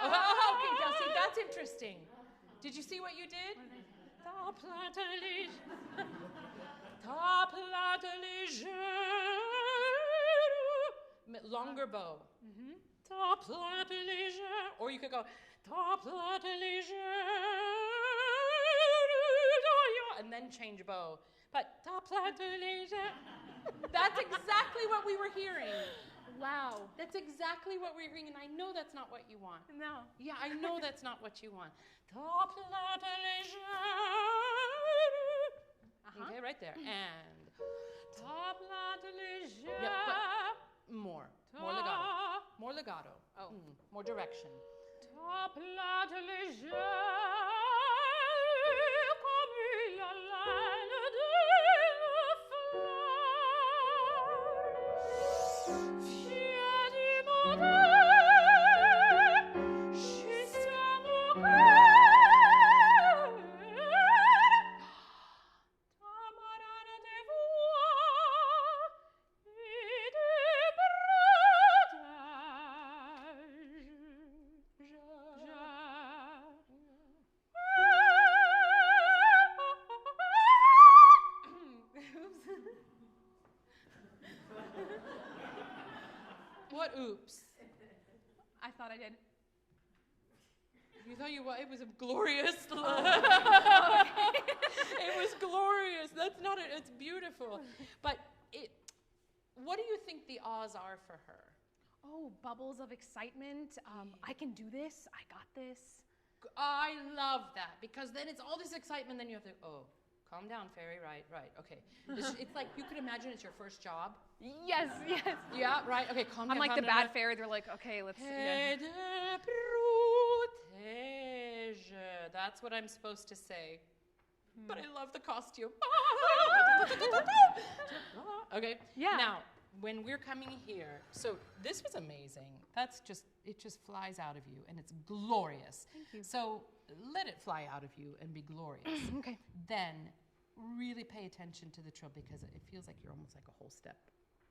Oh, okay, now see, that's interesting. Did you see what you did? Top, longer bow. Top, or you could go top, and then change bow. But top, that's exactly what we were hearing. Wow. That's exactly what we're hearing, and I know that's not what you want. No. Yeah, I know that's not what you want. Okay, right there. And yeah, but more legato. More legato. Oh. More direction. Ta plate légère comme la laine d'une fleur. Fier du monde jusqu'à mon cœur. Ta marane de voix et de What oops? I thought I did. You thought it was a glorious. It was glorious. That's not it. It's beautiful. But what do you think the ahs are for her? Oh, bubbles of excitement. I can do this. I got this. I love that because then it's all this excitement. Then you have to, calm down, fairy. Right, okay. It's like you could imagine it's your first job. Yes. Yeah, right. Okay, calm down. I'm like the bad fairy. They're like, okay, let's. Et de protège. That's what I'm supposed to say. But I love the costume. Okay. Yeah. Now, when we're coming here, so this was amazing. It just flies out of you, and it's glorious. Thank you. So let it fly out of you and be glorious. Okay. Then really pay attention to the trill because it feels like you're almost like a whole step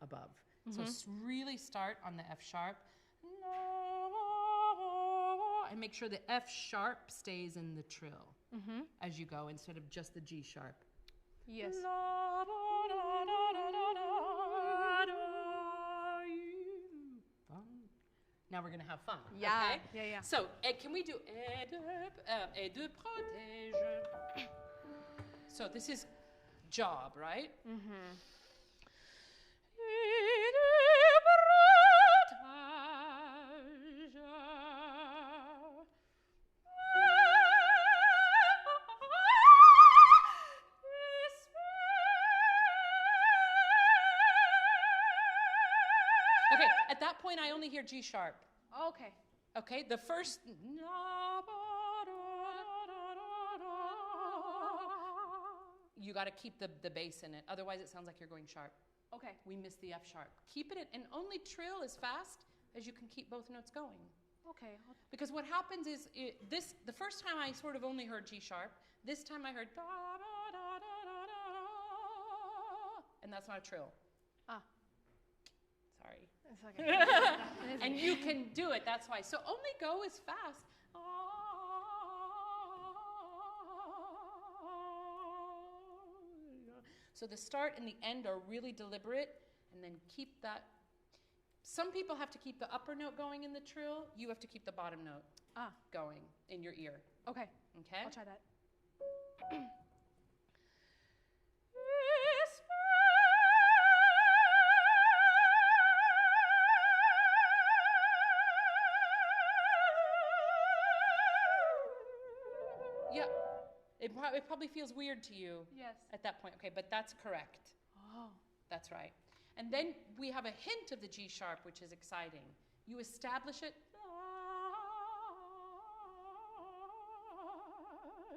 above. So really start on the F sharp. And make sure the F sharp stays in the trill as you go instead of just the G sharp. Yes. Now we're going to have fun. Yeah. Okay? Yeah. So, can we do et de protège? So this is job, right? Mm-hmm. Okay, at that point I only hear G sharp. Okay. Okay, the first. You got to keep the bass in it, otherwise it sounds like you're going sharp. Okay. We miss the F sharp. Keep it in, and only trill as fast as you can keep both notes going. Okay. Because what happens is, the first time I sort of only heard G sharp, this time I heard da da da da da da, and that's not a trill. Sorry. It's okay. And you can do it, that's why. So only go as fast. So the start and the end are really deliberate, and then keep that. Some people have to keep the upper note going in the trill. You have to keep the bottom note going in your ear. Okay. Okay? I'll try that. Yeah. It probably feels weird to you Yes. at that point. Okay, but that's correct. Oh. That's right. And then we have a hint of the G sharp, which is exciting. You establish it,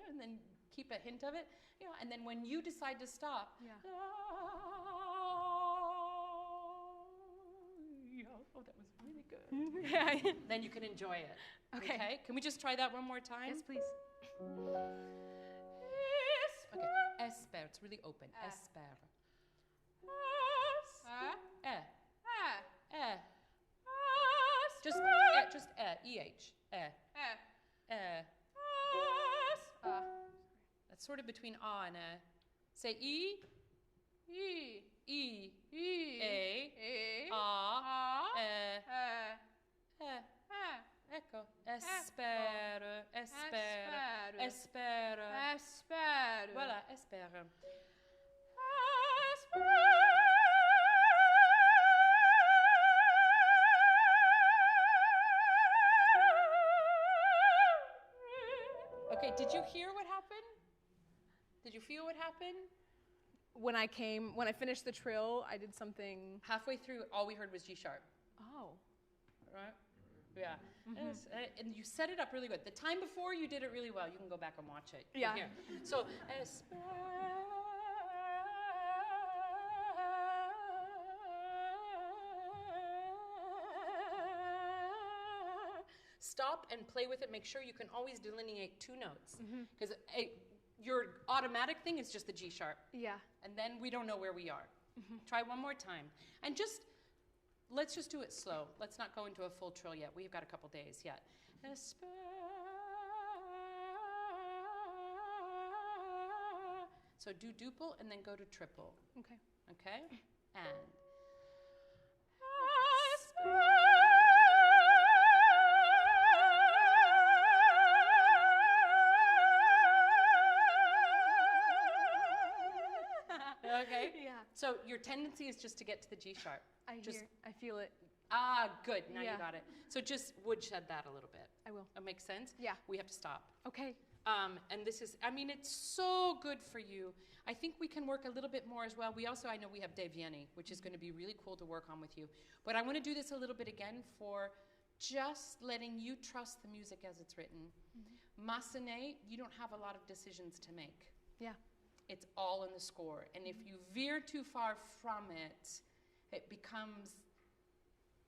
and then keep a hint of it. You know, and then when you decide to stop, oh, that was really good. Yeah. Then you can enjoy it. Okay. Can we just try that one more time? Yes, please. Okay. Espère. It's really open. Espère. Just EH. That's sort of between and Say E. Ecco. Espère. Voilà, espère. Okay, did you hear what happened? Did you feel what happened? When I finished the trill, I did something. Halfway through, all we heard was G sharp. Oh. Right? Yeah. Yes, and you set it up really good. The time before you did it really well. You can go back and watch it. Yeah. Here. So, stop and play with it. Make sure you can always delineate two notes. Because your automatic thing is just the G sharp. Yeah. And then we don't know where we are. Try one more time. And let's just do it slow. Let's not go into a full trill yet. We've got a couple days yet. So do duple and then go to triple. Okay. Okay? And. Okay? Yeah. So your tendency is just to get to the G sharp. I feel it. Ah, good. Now you Yeah. got it. So just woodshed that a little bit. I will. That makes sense? Yeah. We have to stop. Okay. And this is, I mean, it's so good for you. I think we can work a little bit more as well. I know we have De Vieni, which is going to be really cool to work on with you. But I want to do this a little bit again for just letting you trust the music as it's written. Massenet, you don't have a lot of decisions to make. Yeah. It's all in the score. And if you veer too far from it, it becomes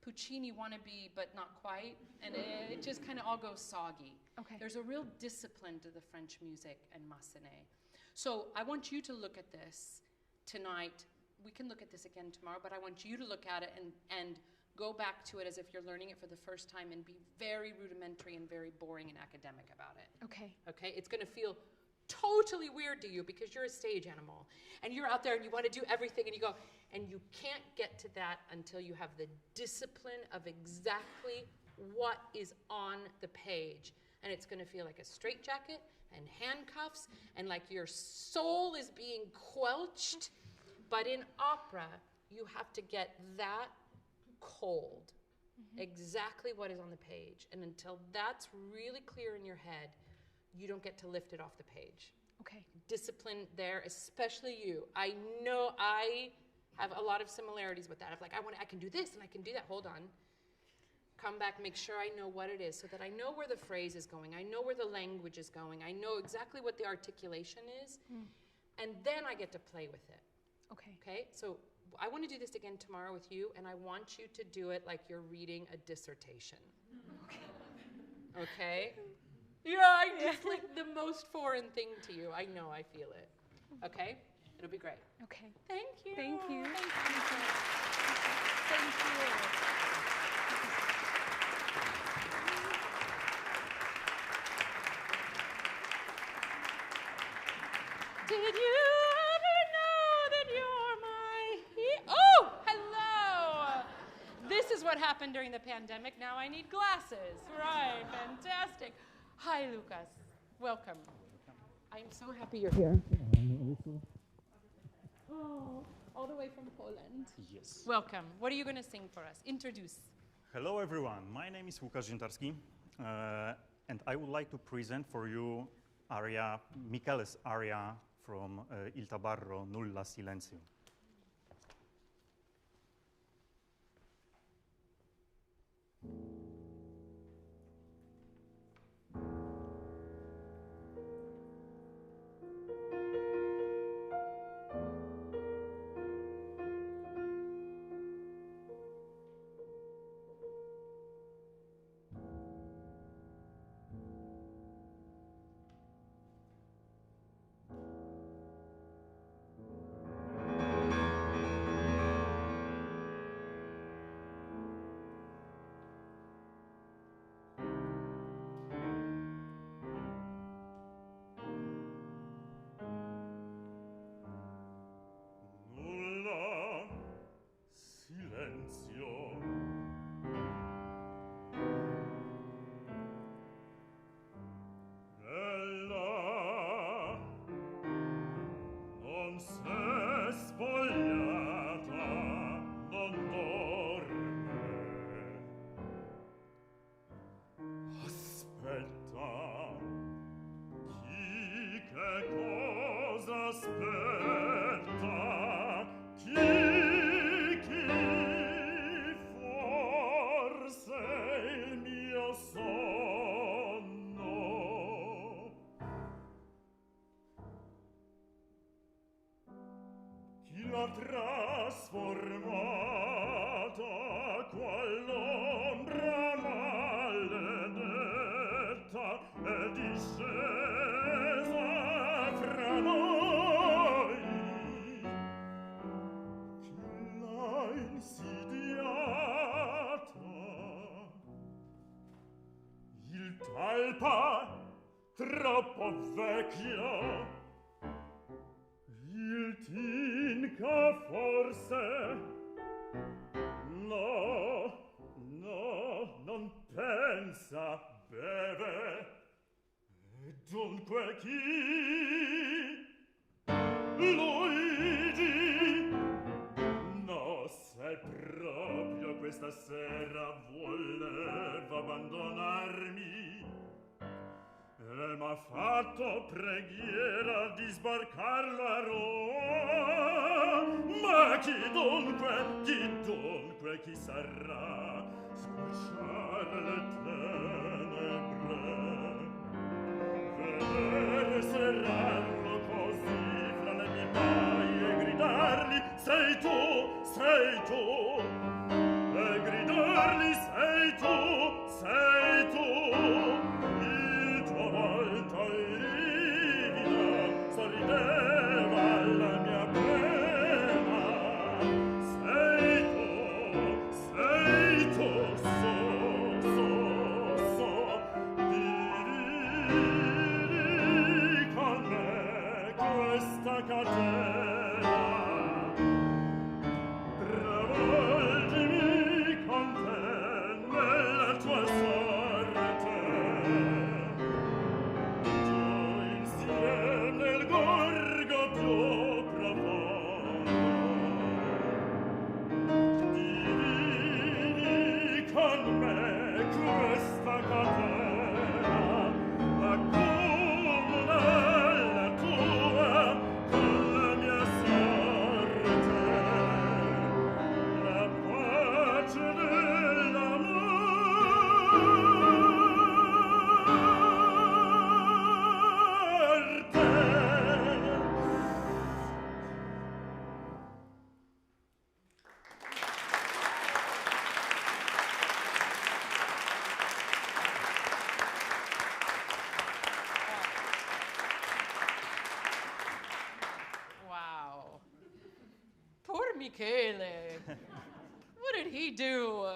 Puccini wannabe, but not quite. And it just kind of all goes soggy. Okay. There's a real discipline to the French music and Massenet. So I want you to look at this tonight. We can look at this again tomorrow, but I want you to look at it and go back to it as if you're learning it for the first time and be very rudimentary and very boring and academic about it. Okay. Okay? It's going to feel totally weird to you because you're a stage animal and you're out there and you want to do everything and you go, and you can't get to that until you have the discipline of exactly what is on the page. And it's going to feel like a straitjacket and handcuffs and like your soul is being quelched. But in opera, you have to get that cold, exactly what is on the page. And until that's really clear in your head, you don't get to lift it off the page. Okay. Discipline there, especially you. I know I have a lot of similarities with that. Of like, I can do this and I can do that. Hold on. Come back, make sure I know what it is so that I know where the phrase is going. I know where the language is going. I know exactly what the articulation is. And then I get to play with it. Okay. Okay? So I want to do this again tomorrow with you, and I want you to do it like you're reading a dissertation. Okay? Yeah, it's like the most foreign thing to you. I know, I feel it. Okay? It'll be great. Okay. Thank you. Thank you. Thank you. Did you ever know that you're my Oh, hello. This is what happened during the pandemic. Now I need glasses. Right, fantastic. Hi, Lucas. Welcome. I'm so happy you're here. Oh, all the way from Poland. Yes. Welcome. What are you going to sing for us? Introduce. Hello, everyone. My name is Łukasz Ziętarski, and I would like to present for you Michele's aria from Il Tabarro, Nulla, Silenzio. Forse il mio talpa troppo vecchio, il tinca forse, no, non pensa, beve, e dunque chi? Luigi, no, se proprio questa sera voleva abbandonarmi e m'ha fatto preghiera di sbarcarlo a Roma, ma chi dunque chi sarà squarciare le tenebre, vedere serrarlo così fra le mie mani e gridargli sei tu, e gridargli sei tu, il tua volta livida sorrideva alla mia pena, sei tu, so, vivi con me questa catena, travolgimi con te nella tua sorte, giù insieme nel gorgo più profondo, dividi con me questa catena, accomuna la tua con la mia sorte, la pace Wow. Poor Michele. What did he do?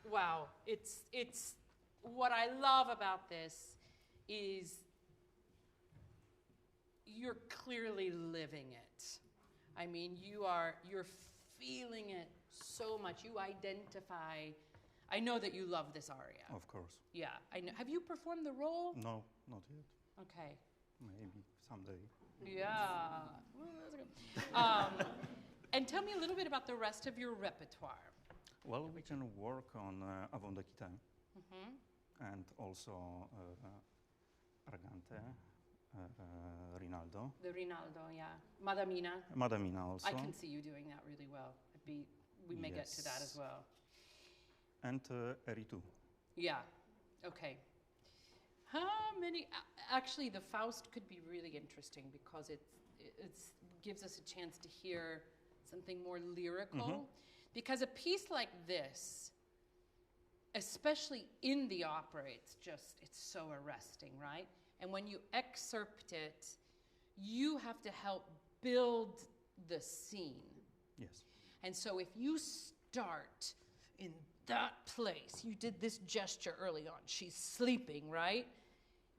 Wow. It's what I love about this is you're clearly living it. I mean, you're feeling it so much. You identify. I know that you love this aria. Of course. Yeah, I know. Have you performed the role? No, not yet. Okay. Maybe someday. Yeah. Well, that's good. And tell me a little bit about the rest of your repertoire. Well, we can work on Avant de quitter Mm-hmm. and also Argante, Rinaldo. The Rinaldo, yeah. Madamina. Madamina also. I can see you doing that really well. We may get to that as Yes. well. And Eritu. Yeah. Okay. How many? Actually, the Faust could be really interesting because it gives us a chance to hear something more lyrical. Mhm. Because a piece like this, especially in the opera, it's so arresting, right? And when you excerpt it, you have to help build the scene. Yes. And so if you start in that place, you did this gesture early on, she's sleeping, right?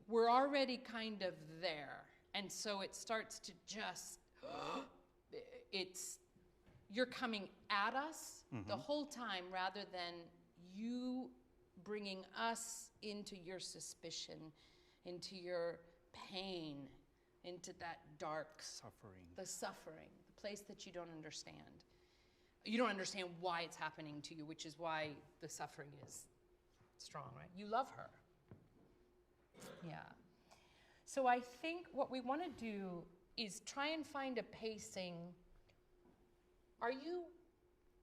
We're already kind of there. And so it starts to just, you're coming at us the whole time rather than you bringing us into your suspicion, into your pain, into that dark Suffering. the suffering, the place that you don't understand. You don't understand why it's happening to you, which is why the suffering is strong, right? You love her. Yeah. So I think what we want to do is try and find a pacing. Are you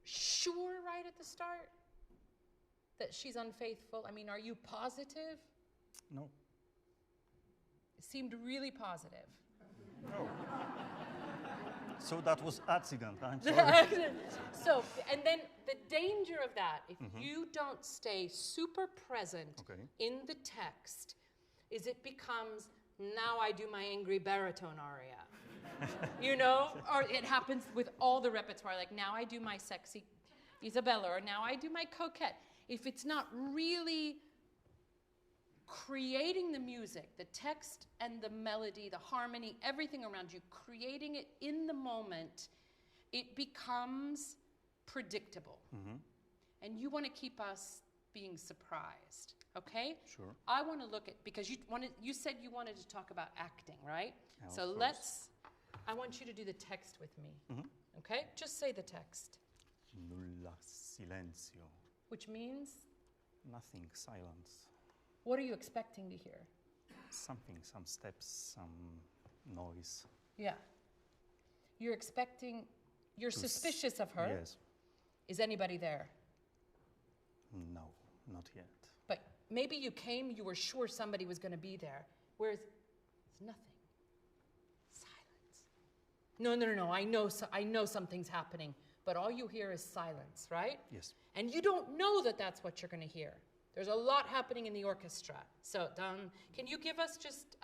sure right at the start that she's unfaithful? I mean, are you positive? No. It seemed really positive. No. So that was accident. I'm sorry. So, and then the danger of that, if you don't stay super present in the text, is it becomes, now I do my angry baritone aria. You know? Or it happens with all the repertoire, like now I do my sexy Isabella, or now I do my coquette. If it's not really creating the music, the text and the melody, the harmony, everything around you, creating it in the moment, it becomes predictable. And you want to keep us being surprised, okay? Sure. I want to look at, because you said you wanted to talk about acting, right? Yeah, So I want you to do the text with me, okay? Just say the text. Nulla, silenzio. Which means? Nothing, silence. What are you expecting to hear? Something, some steps, some noise. Yeah. You're suspicious of her. Yes. Is anybody there? No, not yet. But maybe you came, you were sure somebody was going to be there. Whereas it's nothing. Silence. No. I know something's happening. But all you hear is silence, right? Yes. And you don't know that that's what you're going to hear. There's a lot happening in the orchestra. So, can you give us just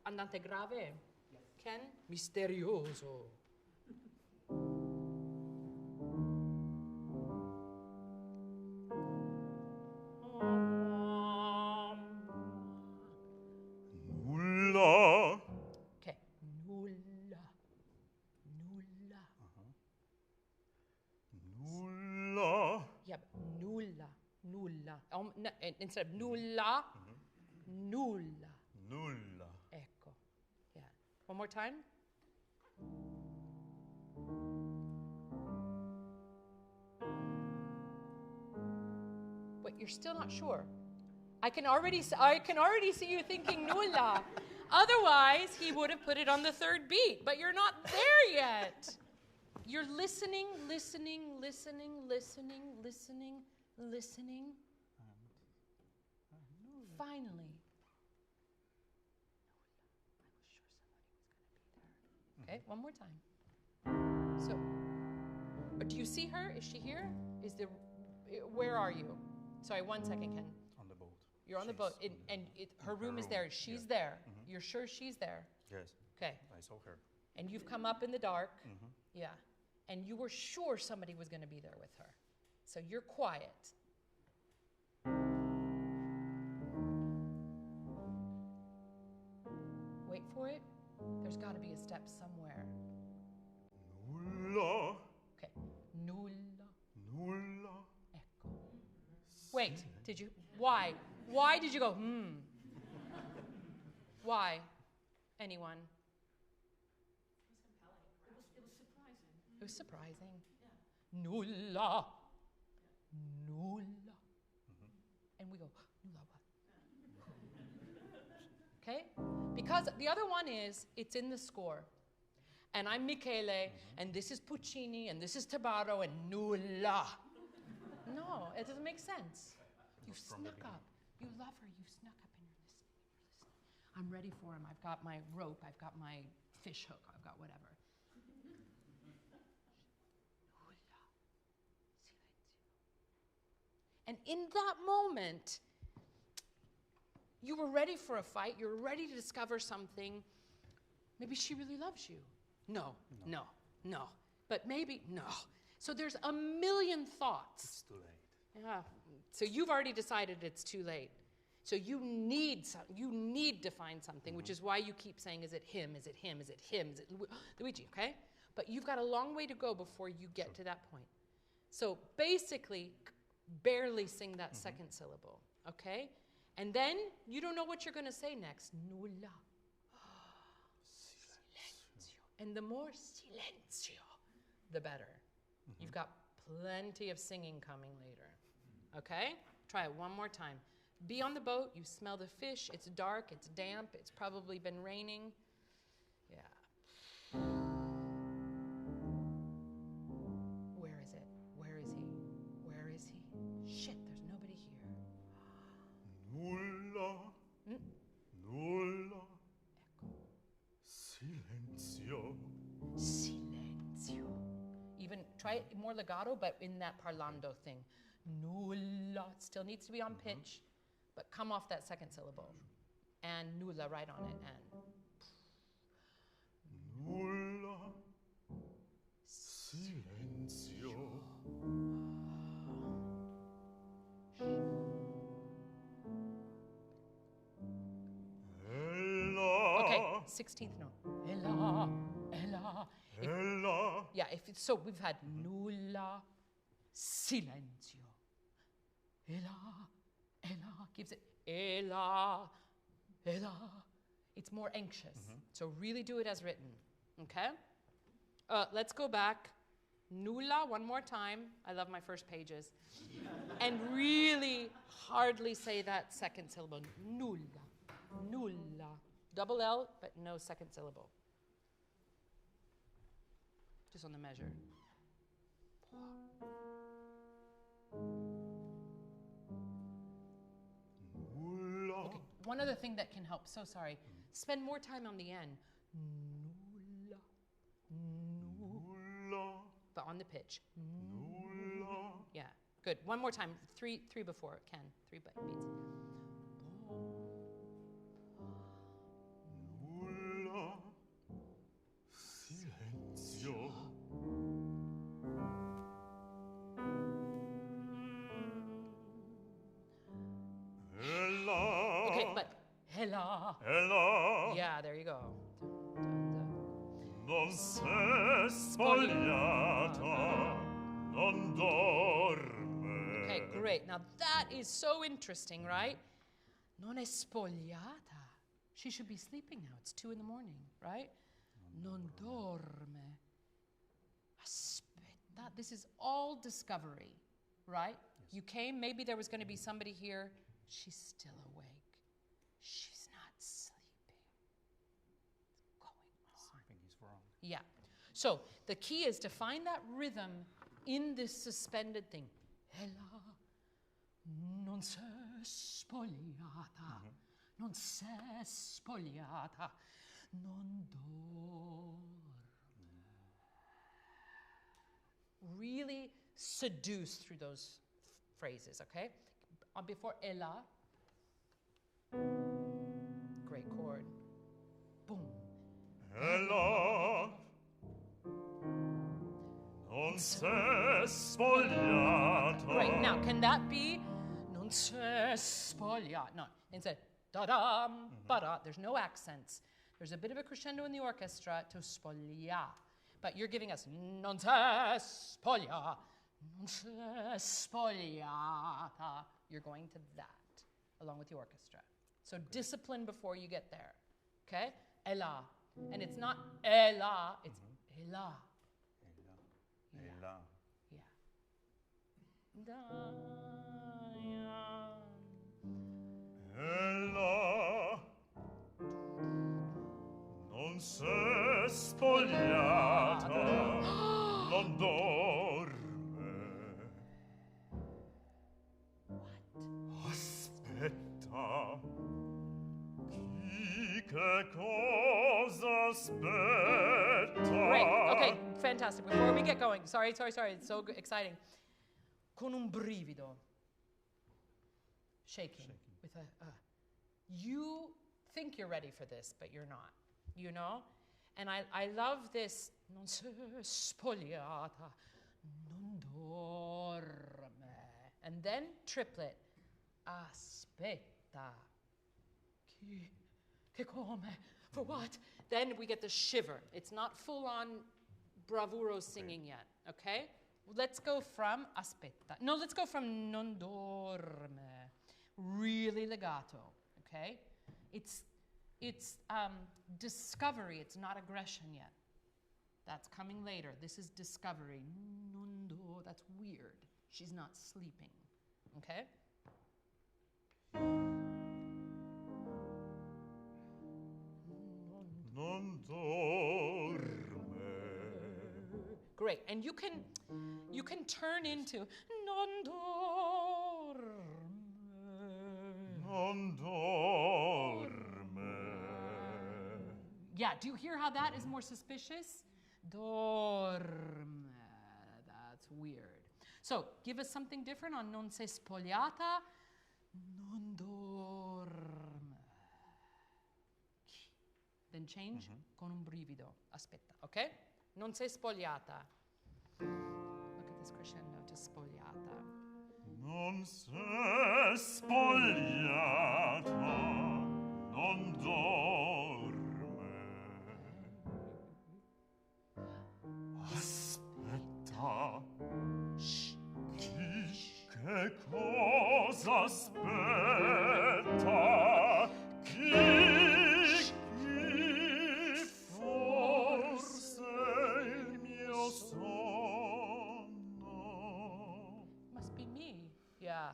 andante grave? Yes. Ken? Misterioso. Nulla. Okay. Nulla. Nulla. Nulla. Yeah, but nulla. Nulla. Instead of nulla, nulla. Nulla. Ecco. Yeah. One more time. But you're still not sure. I can already see you thinking nulla. Otherwise, he would have put it on the third beat, but you're not there yet. You're listening. Finally. Okay, one more time. So, but do you see her? Is she here? Where are you? Sorry, 1 second, Ken. On the boat. You're on the boat, and her room is there. She's there. You're sure she's there? Yes. Okay. I saw her. And you've come up in the dark. Yeah. And you were sure somebody was going to be there with her. So you're quiet. Wait for it. There's got to be a step somewhere. Nulla. Okay. Nulla. Nulla. Ecco. Wait, did you? Why? Why did you go, Why? Anyone? It was surprising. Yeah. Nulla. Nulla. And we go, nulla what? Okay? Because the other one is, it's in the score. And I'm Michele, and this is Puccini, and this is Tabarro, and nulla. No, it doesn't make sense. You snuck up. You love her. You snuck up and you're listening. I'm ready for him. I've got my rope. I've got my fish hook. I've got whatever. And in that moment, you were ready for a fight. You were ready to discover something. Maybe she really loves you. No. But maybe, no. So there's a million thoughts. It's too late. Yeah. So you've already decided it's too late. So you need to find something, which is why you keep saying, is it him? Is it him? Is it him? Is it Luigi? Okay? But you've got a long way to go before you get to that point. So basically, barely sing that second syllable, okay? And then you don't know what you're going to say next. Nulla. Silenzio. And the more silenzio, the better. You've got plenty of singing coming later, okay? Try it one more time. Be on the boat. You smell the fish. It's dark. It's damp. It's probably been raining. Yeah. Where is it? Where is he? Where is he? Shit, there's nobody here. Nulla. Nulla. Silenzio. Silenzio. Even try it more legato, but in that parlando thing. Nulla. It still needs to be on pitch, but come off that second syllable. And nulla right on it. And Nulla. Silenzio. 16th note. Ella, ella. Ella. Yeah, so we've had nulla, silenzio. Ella, ella gives it ella, ella. It's more anxious. So really do it as written, okay? Let's go back. Nulla, one more time. I love my first pages. And really hardly say that second syllable. Nulla, nulla. Double L, but no second syllable. Just on the measure. Nulla. Okay, one other thing that can help, so sorry. Spend more time on the N. Nulla, Nulla. but on the pitch. Nulla. Yeah, good. One more time. Three before, Ken. 3 beats. Nulla. Silenzio. Ella. Okay, but hella. Ella. Yeah, there you go. Non s'è spogliata, non dorme. Okay, great. Now that is so interesting, right? Non è spogliata. She should be sleeping now. It's 2 a.m, right? Non dorme. Aspetta. This is all discovery, right? Yes. You came, maybe there was going to be somebody here. She's still awake. She's not sleeping. What's going on? Something is wrong. Yeah. So the key is to find that rhythm in this suspended thing. Ella non s'è spogliata. Non s'è spogliata. Non dorme. Really seduce through those phrases, okay? Before ella. Great chord. Boom. Ella non s'è spogliata. Great. Now, can that be non s'è spogliata? No. Instead, da-dam, ba-da. There's no accents. There's a bit of a crescendo in the orchestra to spoglia. But you're giving us non s'è spoglia. Non s'è spogliata. You're going to that along with the orchestra. So discipline before you get there. Okay? Ella. And it's not ella, it's ella. Ella. Yeah. Ella non s'è spogliata, non dorme. What? Aspetta. Chi che cosa aspetta? Great. Okay, fantastic. Before we get going, sorry. It's so exciting. Con un brivido. Shaking. With a. You think you're ready for this, but you're not. You know? And I love this. Non s'è spogliata. Non dorme. And then triplet. Aspetta. Che come? For what? Then we get the shiver. It's not full-on bravuro singing yet, okay? Let's go from aspetta. No, let's go from non dorme. Really legato, okay? It's discovery. It's not aggression yet. That's coming later. This is discovery. Non do. That's weird. She's not sleeping, okay? Non dorme. Great, and you can turn into non dorme. Non dorme. Yeah, do you hear how that is more suspicious? Dorme. That's weird. So give us something different on non s'è spogliata. Non dorme. Then change con un brivido. Aspetta, okay? Non sei spogliata. Look at this crescendo to spogliata. Non s'è spogliata, non dorme. che cosa aspetta? Chi forse il mio sonno? Must be me. Yeah.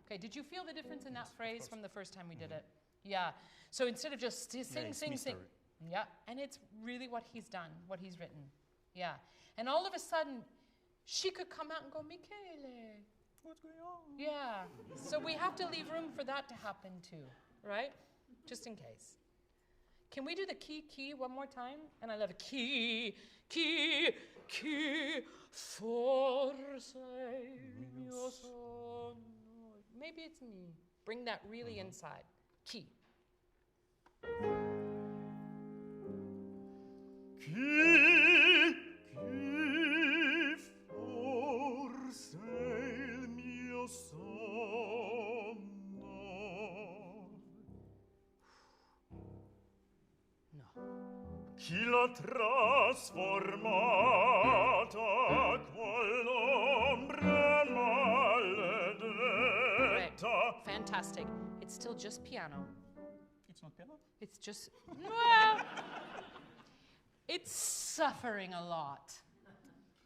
Okay, did you feel the difference in that phrase from the first time we did it? Yeah. So instead of just sing, sing. Yeah, and it's really what he's done, what he's written. Yeah. And all of a sudden, she could come out and go, Michele. What's going on? Yeah. So we have to leave room for that to happen too, right? Just in case. Can we do the key one more time? And I love it. Key, forse mio sonno. Maybe it's me. Bring that really inside. Key. Chi forse il mio sonno? No. Chi l'ha trasformata quell'ombra maledetta? Fantastic. It's still just piano. It's not piano? It's just, well, it's suffering a lot.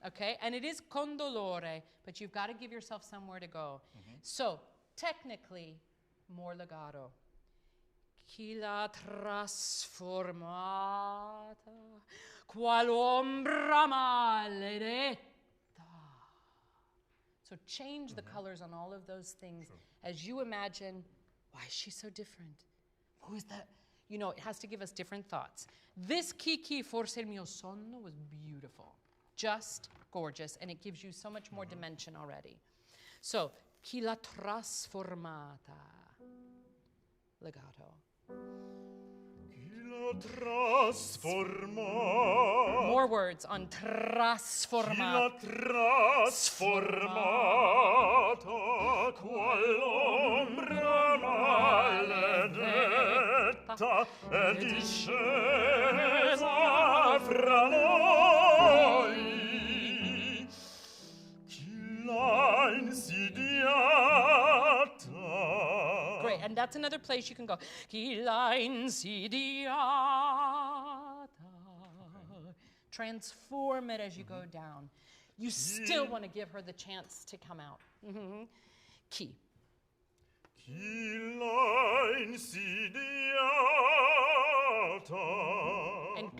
Okay? And it is con dolore, but you've got to give yourself somewhere to go. So, technically, more legato. Chi l'ha trasformata qual ombra maledetta. So change the colors on all of those things as you imagine, why is she so different? Who is that? You know, it has to give us different thoughts. This Chi forse il mio sonno was beautiful. Just gorgeous, and it gives you so much more dimension already. So, chi l'ha trasformata. Legato. Chi l'ha trasformata? More words on Chi trasformata. l'ha trasformata quell'ombra maledetta è discesa fra noi? Chi l'ha insidiata? Great, and that's another place you can go. Chi l'ha insidiata. Transform it as you go down. You still want to give her the chance to come out. Chi. Chi l'ha insidiata?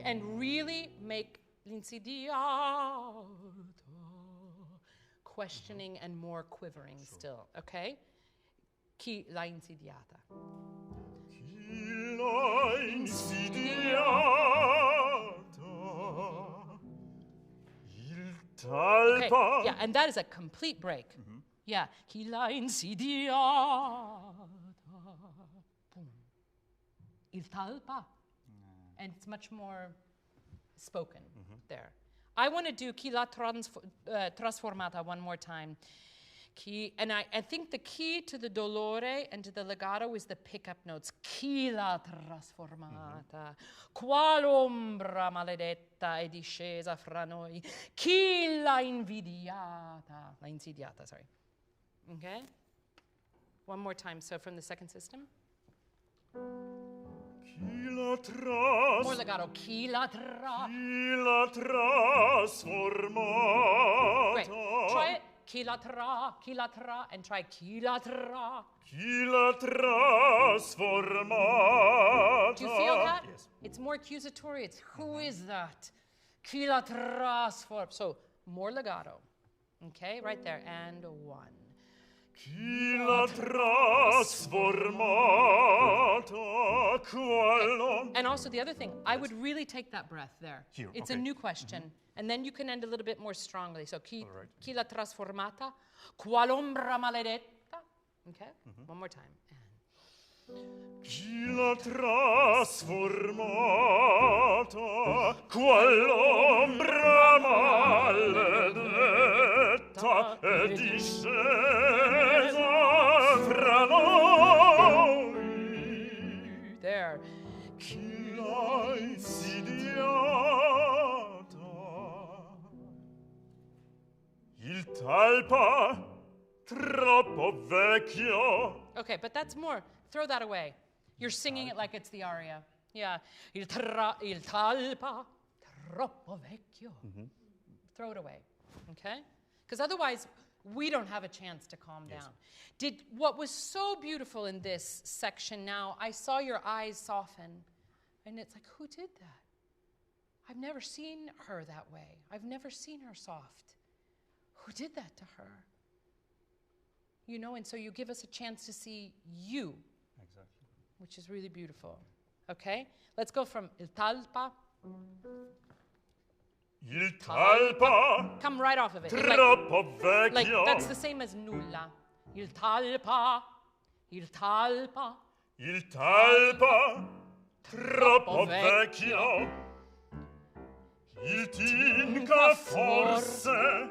And really make l'insidiata questioning and more quivering still, okay? Chi l'ha insidiata. Chi l'ha insidiata? Il talpa? Okay, yeah, and that is a complete break. Yeah, chi l'ha insidiata. Boom. Il talpa. And it's much more spoken there. I want to do chi l'ha trasformata one more time. And I think the key to the dolore and to the legato is the pickup notes. Chi l'ha trasformata, qual ombra maledetta è discesa fra noi, chi l'ha invidiata, sorry. Okay? One more time, so from the second system. Chi l'ha More legato, chi l'ha trasformata? Great, try it. Chi la tra, and try chi la tra. Chi l'ha trasformata? Do you feel that? Yes. It's more accusatory. It's who is that? Chi la trasform. So more legato. Okay, right there. And one. Chi l'ha trasformata? And also the other thing, I would really take that breath there. Here, It's okay. a new question. And then you can end a little bit more strongly. So chi l'ha trasformata? Qual ombra maledetta? Okay, one more time. Chi l'ha trasformata? Quell'ombra maledetta è discesa fra noi. There. Chi l'ha insidiata? Il talpa troppo vecchio. Okay, but that's more. Throw that away. You're singing it like it's the aria. Yeah. Il talpa troppo vecchio. Throw it away, okay? Because otherwise, we don't have a chance to calm down. What was so beautiful in this section now, I saw your eyes soften, and it's like, who did that? I've never seen her that way. I've never seen her soft. Who did that to her? You know, and so you give us a chance to see you. Exactly. Which is really beautiful. Okay? Let's go from il talpa. Il talpa Come right off of it. troppo Like vecchio. that's the same as nulla. Il talpa. Il talpa. Il talpa troppo vecchio. Il tinca forse.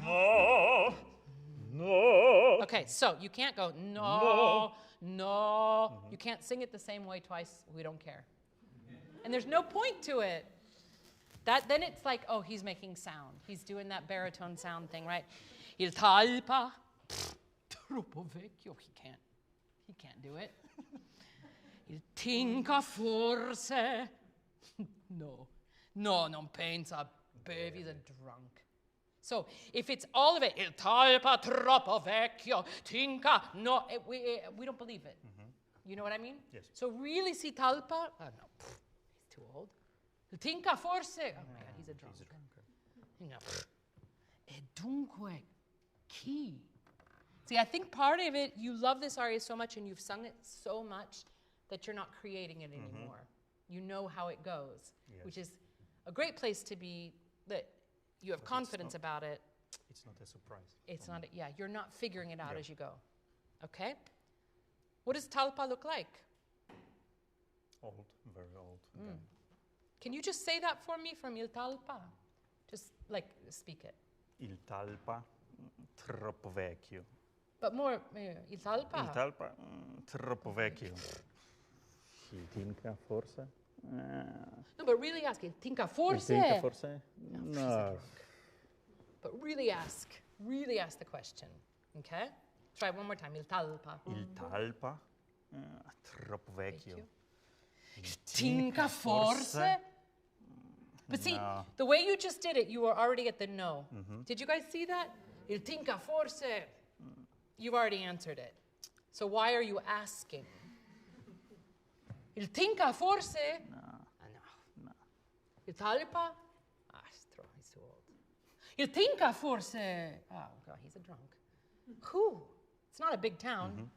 No. No. Okay, so you can't go no, no. You can't sing it the same way twice. We don't care. And there's no point to it. Then it's like, oh, he's making sound. He's doing that baritone sound thing, right? Il talpa troppo vecchio. He can't do it. Il tinca forse. No, non pensa. Baby's a drunk. So if it's all of it, il talpa troppo vecchio, tinca, no, we don't believe it. You know what I mean? Yes. So really see talpa, oh no, he's too old. Il tinca forse, oh my God, he's a drunk. No, e dunque, chi? See, I think part of it, you love this aria so much and you've sung it so much that you're not creating it anymore. You know how it goes, which is a great place to be, that you have confidence about it. It's not a surprise. It's not, you're not figuring it out as you go. Okay? What does talpa look like? Old, very old. Again. Can you just say that for me from il talpa? Just like speak it. Il talpa troppo vecchio. But more, il talpa. Il talpa troppo vecchio. Il tinca forse? No, but really ask il tinca forse. Il tinca forse? No. But really ask the question. Okay? Try one more time. Il talpa. Il talpa troppo vecchio. Il tinca forse. But see, No. the way you just did it, you were already at the no. Did you guys see that? Il tinca forse. You've already answered it. So why are you asking? Il tinca forse? No. Il talpa? He's too old. Il tinca forse? Oh, God, he's a drunk. Who? It's not a big town.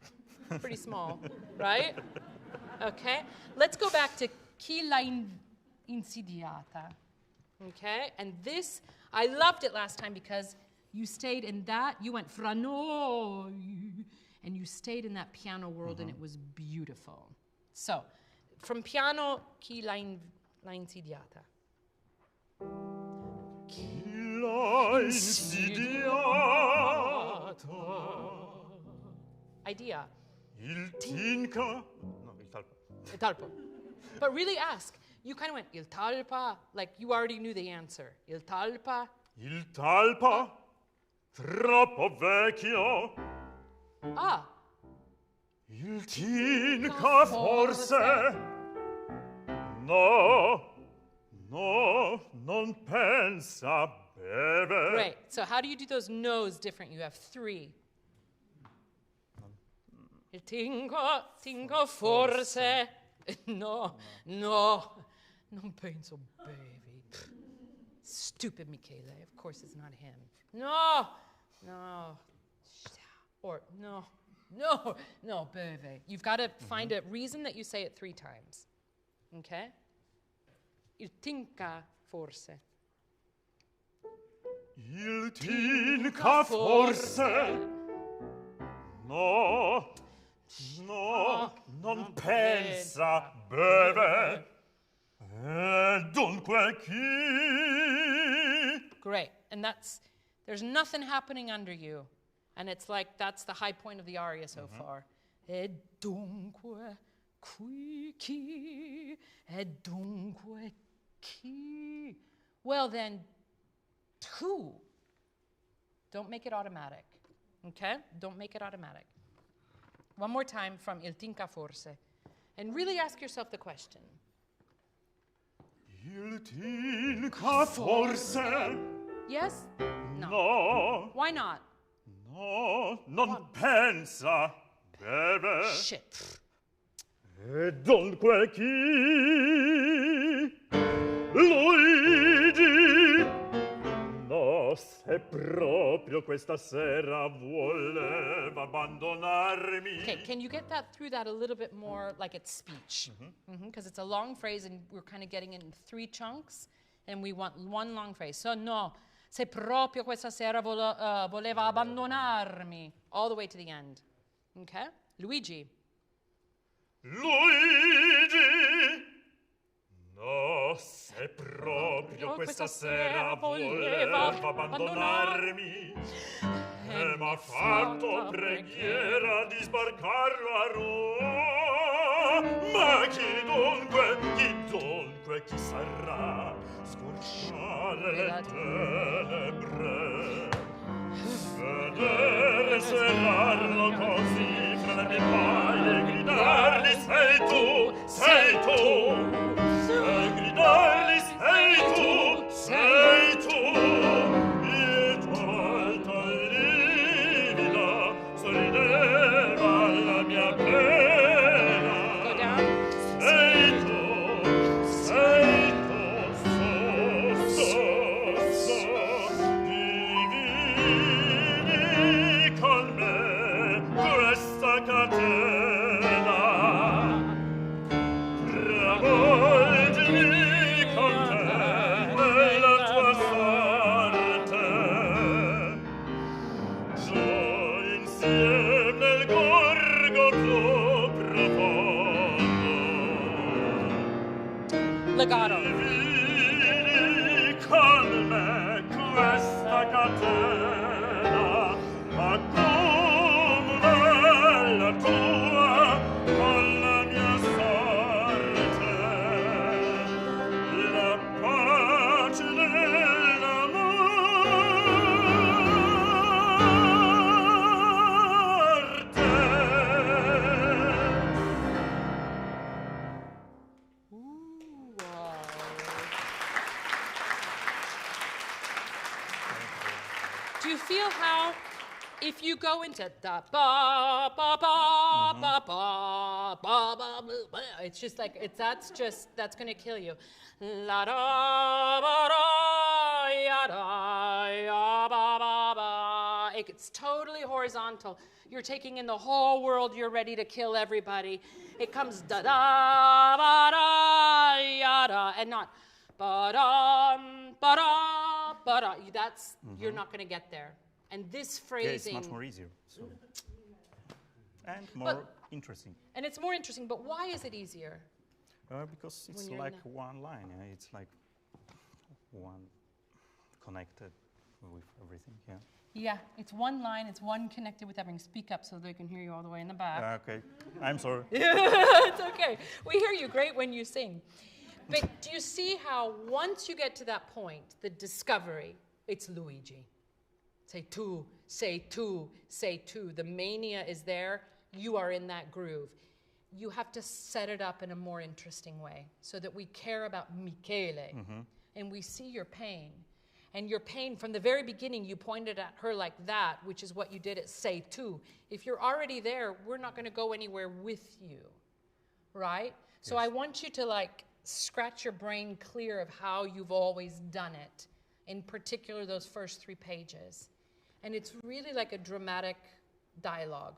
Pretty small, right? Okay. Let's go back to chi l'ha insidiata. Okay? And this, I loved it last time because you stayed in that, you went fra noi, and you stayed in that piano world and it was beautiful. So, from piano, chi l'ha insidiata? Chi l'ha insidiata. Idea. Il tinca. No, il talpa. Il talpa. But really ask. You kind of went, il talpa, like you already knew the answer. Il talpa. Il talpa troppo vecchio. Ah. Il tinca forse. No, non pensa beve. Great. So how do you do those no's different? You have 3. Il tinco forse. No, non penso baby. Stupid Michele. Of course it's not him. No. Or no, baby. You've got to find a reason that you say it 3 times. Okay? Il tinca forse. Il tinca forse. No, non pensa beve. E dunque chi? Great. And there's nothing happening under you. And it's like, that's the high point of the aria so far. E dunque chi? E dunque chi? Well then, who? Don't make it automatic. Okay? Don't make it automatic. One more time from Il Tinca Forse. And really ask yourself the question. Il tinca forse? Yes? No. No. Why not? No, non pensa. Beve. Shit. E dunque chi? Luigi. No, se proprio questa sera voleva abbandonarmi. Okay, can you get that through that a little bit more like it's speech? Because it's a long phrase and we're kind of getting it in 3 chunks and we want one long phrase. So no, se proprio questa sera voleva abbandonarmi. All the way to the end. Okay? Luigi. Luigi. No, se proprio questa sera voleva abbandonarmi e m'ha fatto preghiera di sbarcarlo a Roma. Ma chi dunque, chi sarà scorciare le tenebre, vedere serrarlo così fra le mie palle e gridargli sei tu, e gridargli sei tu, e tolta livida sorrideva alla mia pena. Sei tu, dividi con me questa catena. Travolgimi con te nella tua sorte. Giù insieme nel gorgo più profondo. Legato. Dividi con me questa catena, accomuna la tua con la mia sorte. La pace Do you feel how if you go into da ba ba ba ba ba ba ba ba, it's just like that's going to kill you. La da ba da ya da ya ba ba ba. It's totally horizontal. You're taking in the whole world. You're ready to kill everybody. It comes da da ba da ya da, and not ba da ba da ba da. That's you're not going to get there. And this phrasing, it's much more easier. So. And more interesting. And it's more interesting, but why is it easier? Because it's like one line. It's like one connected with everything. Yeah. Yeah, it's one line. It's one connected with everything. Speak up so they can hear you all the way in the back. Okay. I'm sorry. It's okay. We hear you great when you sing. But do you see how once you get to that point, the discovery, it's Luigi. Say tu, say tu, say tu. The mania is there. You are in that groove. You have to set it up in a more interesting way so that we care about Michele and we see your pain. And your pain, from the very beginning, you pointed at her like that, which is what you did at say tu. If you're already there, we're not going to go anywhere with you, right? Yes. So I want you to like scratch your brain clear of how you've always done it, in particular those first 3 pages. And it's really like a dramatic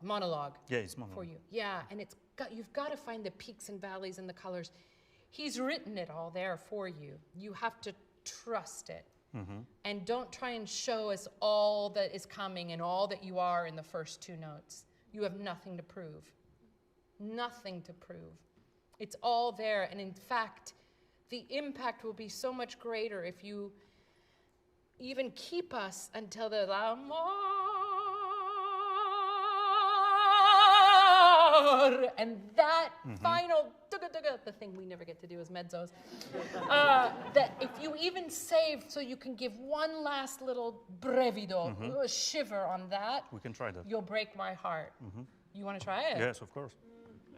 monologue. Yeah, it's monologue. For you. Yeah, and you've got to find the peaks and valleys and the colors. He's written it all there for you. You have to trust it. And don't try and show us all that is coming and all that you are in the first 2 notes. You have nothing to prove. Nothing to prove. It's all there. And in fact, the impact will be so much greater if you even keep us until the l'amore and that final, the thing we never get to do as mezzos, that if you even save so you can give one last little brevido, a shiver on that, We can try that. you'll break my heart. You want to try it? Yes, of course.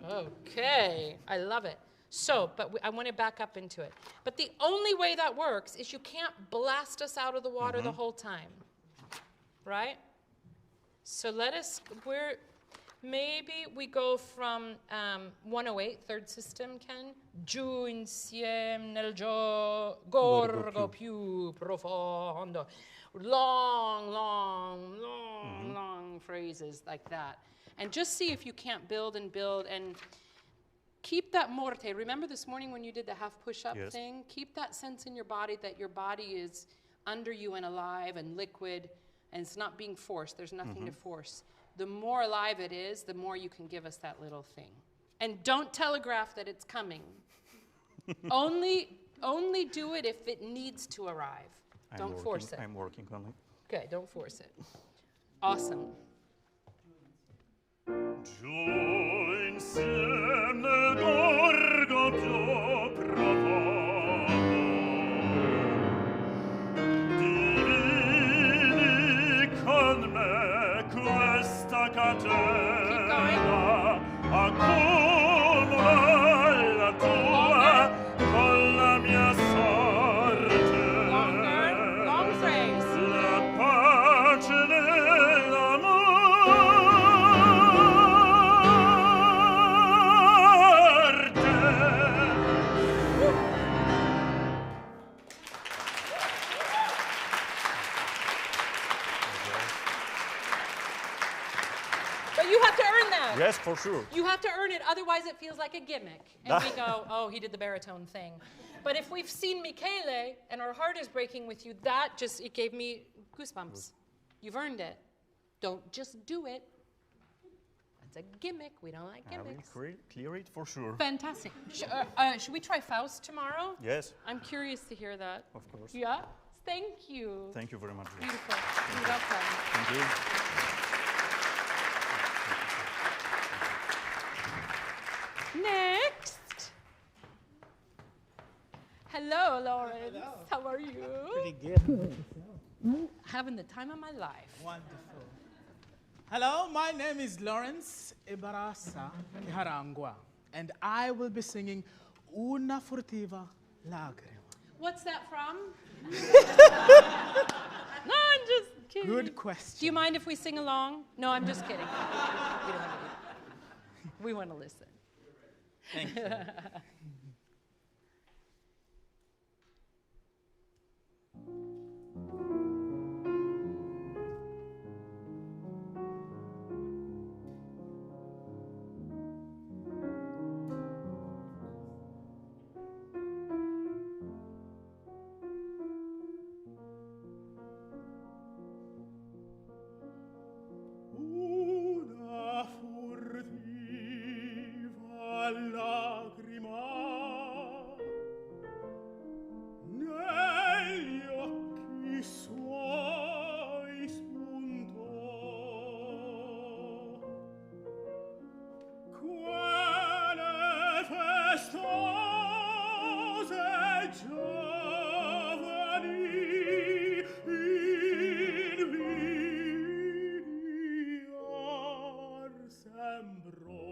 Okay, I love it. So, but I want to back up into it. But the only way that works is you can't blast us out of the water the whole time, right? So maybe we go from 108, third system, Ken. Giù insieme nel gorgo più profondo. Long phrases like that. And just see if you can't build and keep that morte. Remember this morning when you did the half push-up thing? Keep that sense in your body that your body is under you and alive and liquid, and it's not being forced. There's nothing to force. The more alive it is, the more you can give us that little thing. And don't telegraph that it's coming. only do it if it needs to arrive. Don't force it. I'm working on it. Okay, don't force it. Awesome. Giù insieme nel gorgo più profondo, dividi con me questa catena, accomoda la tua con la mia sorte. Longer, long phrase. La pace nell'amore. You have to earn that. Yes, for sure. You have to earn it, otherwise it feels like a gimmick. And we go, oh, he did the baritone thing. But if we've seen Michele and our heart is breaking with you, it gave me goosebumps. You've earned it. Don't just do it. It's a gimmick. We don't like gimmicks. I will clear it for sure. Fantastic. Should we try Faust tomorrow? Yes. I'm curious to hear that. Of course. Yeah? Thank you. Thank you very much. Beautiful. You're welcome. Thank you. Next. Hello, Lawrence. Hello. How are you? Pretty good. Having the time of my life. Wonderful. Hello, my name is Lawrence Ibarasa Kiharangwa, and I will be singing Una furtiva lagrima. What's that from? No, I'm just kidding. Good question. Do you mind if we sing along? No, I'm just kidding. We want to listen. Thank you. Una furtiva lagrima negli occhi suoi spuntò. Quelle festose giovani invidiar sembrò.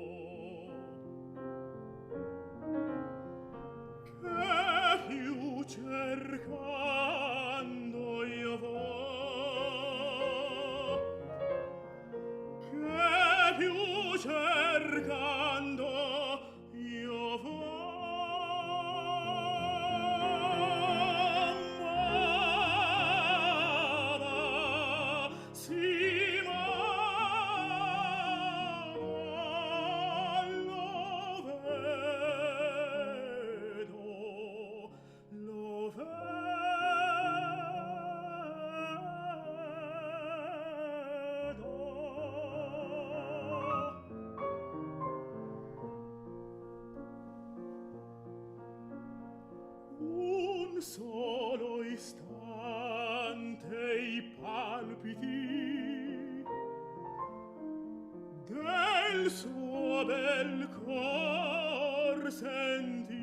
del cor sentir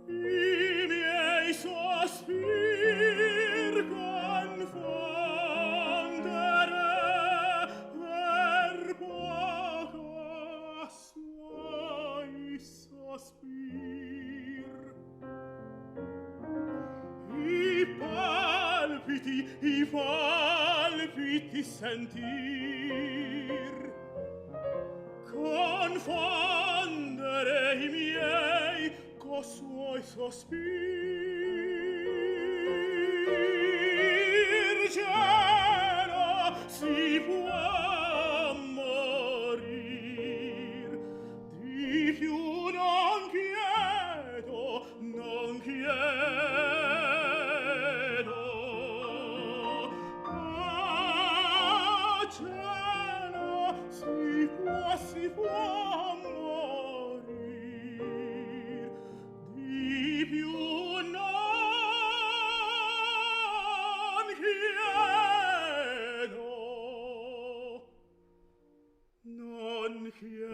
I miei sospir confondere per poco suoi sospir I palpiti sentir confondere I miei co suoi sospir cielo si può morir di più non chiedo cielo si può morir di più non chiedo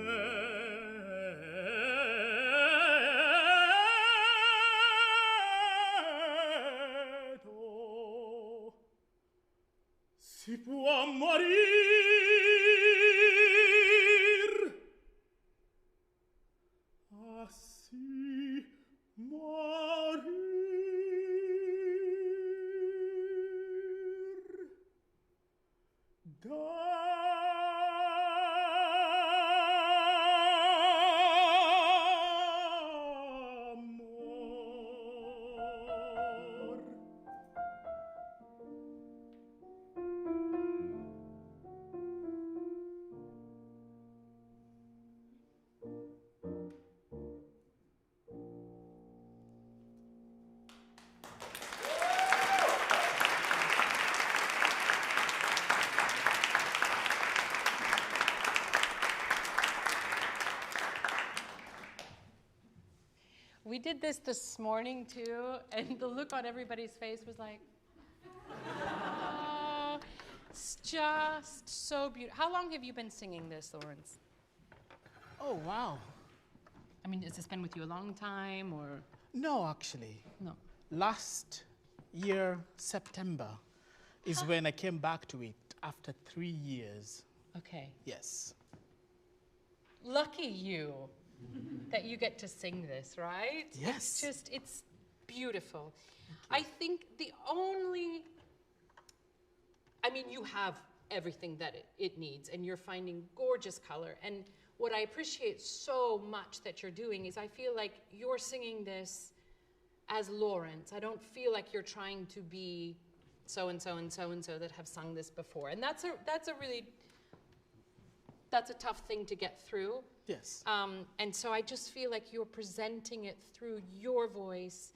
si può morir sì morir d'amor. We did this morning too, and the look on everybody's face was like, oh, it's just so beautiful. How long have you been singing this, Lawrence? Oh, wow. I mean, has this been with you a long time, or? No, actually. No. Last year, September, is when I came back to it after 3 years. Okay. Yes. Lucky you that you get to sing this, right? Yes. It's beautiful. I think you have everything that it needs, and you're finding gorgeous color. And what I appreciate so much that you're doing is I feel like you're singing this as Lawrence. I don't feel like you're trying to be so-and-so and so-and-so that have sung this before. And that's a tough thing to get through. Yes. And so I just feel like you're presenting it through your voice,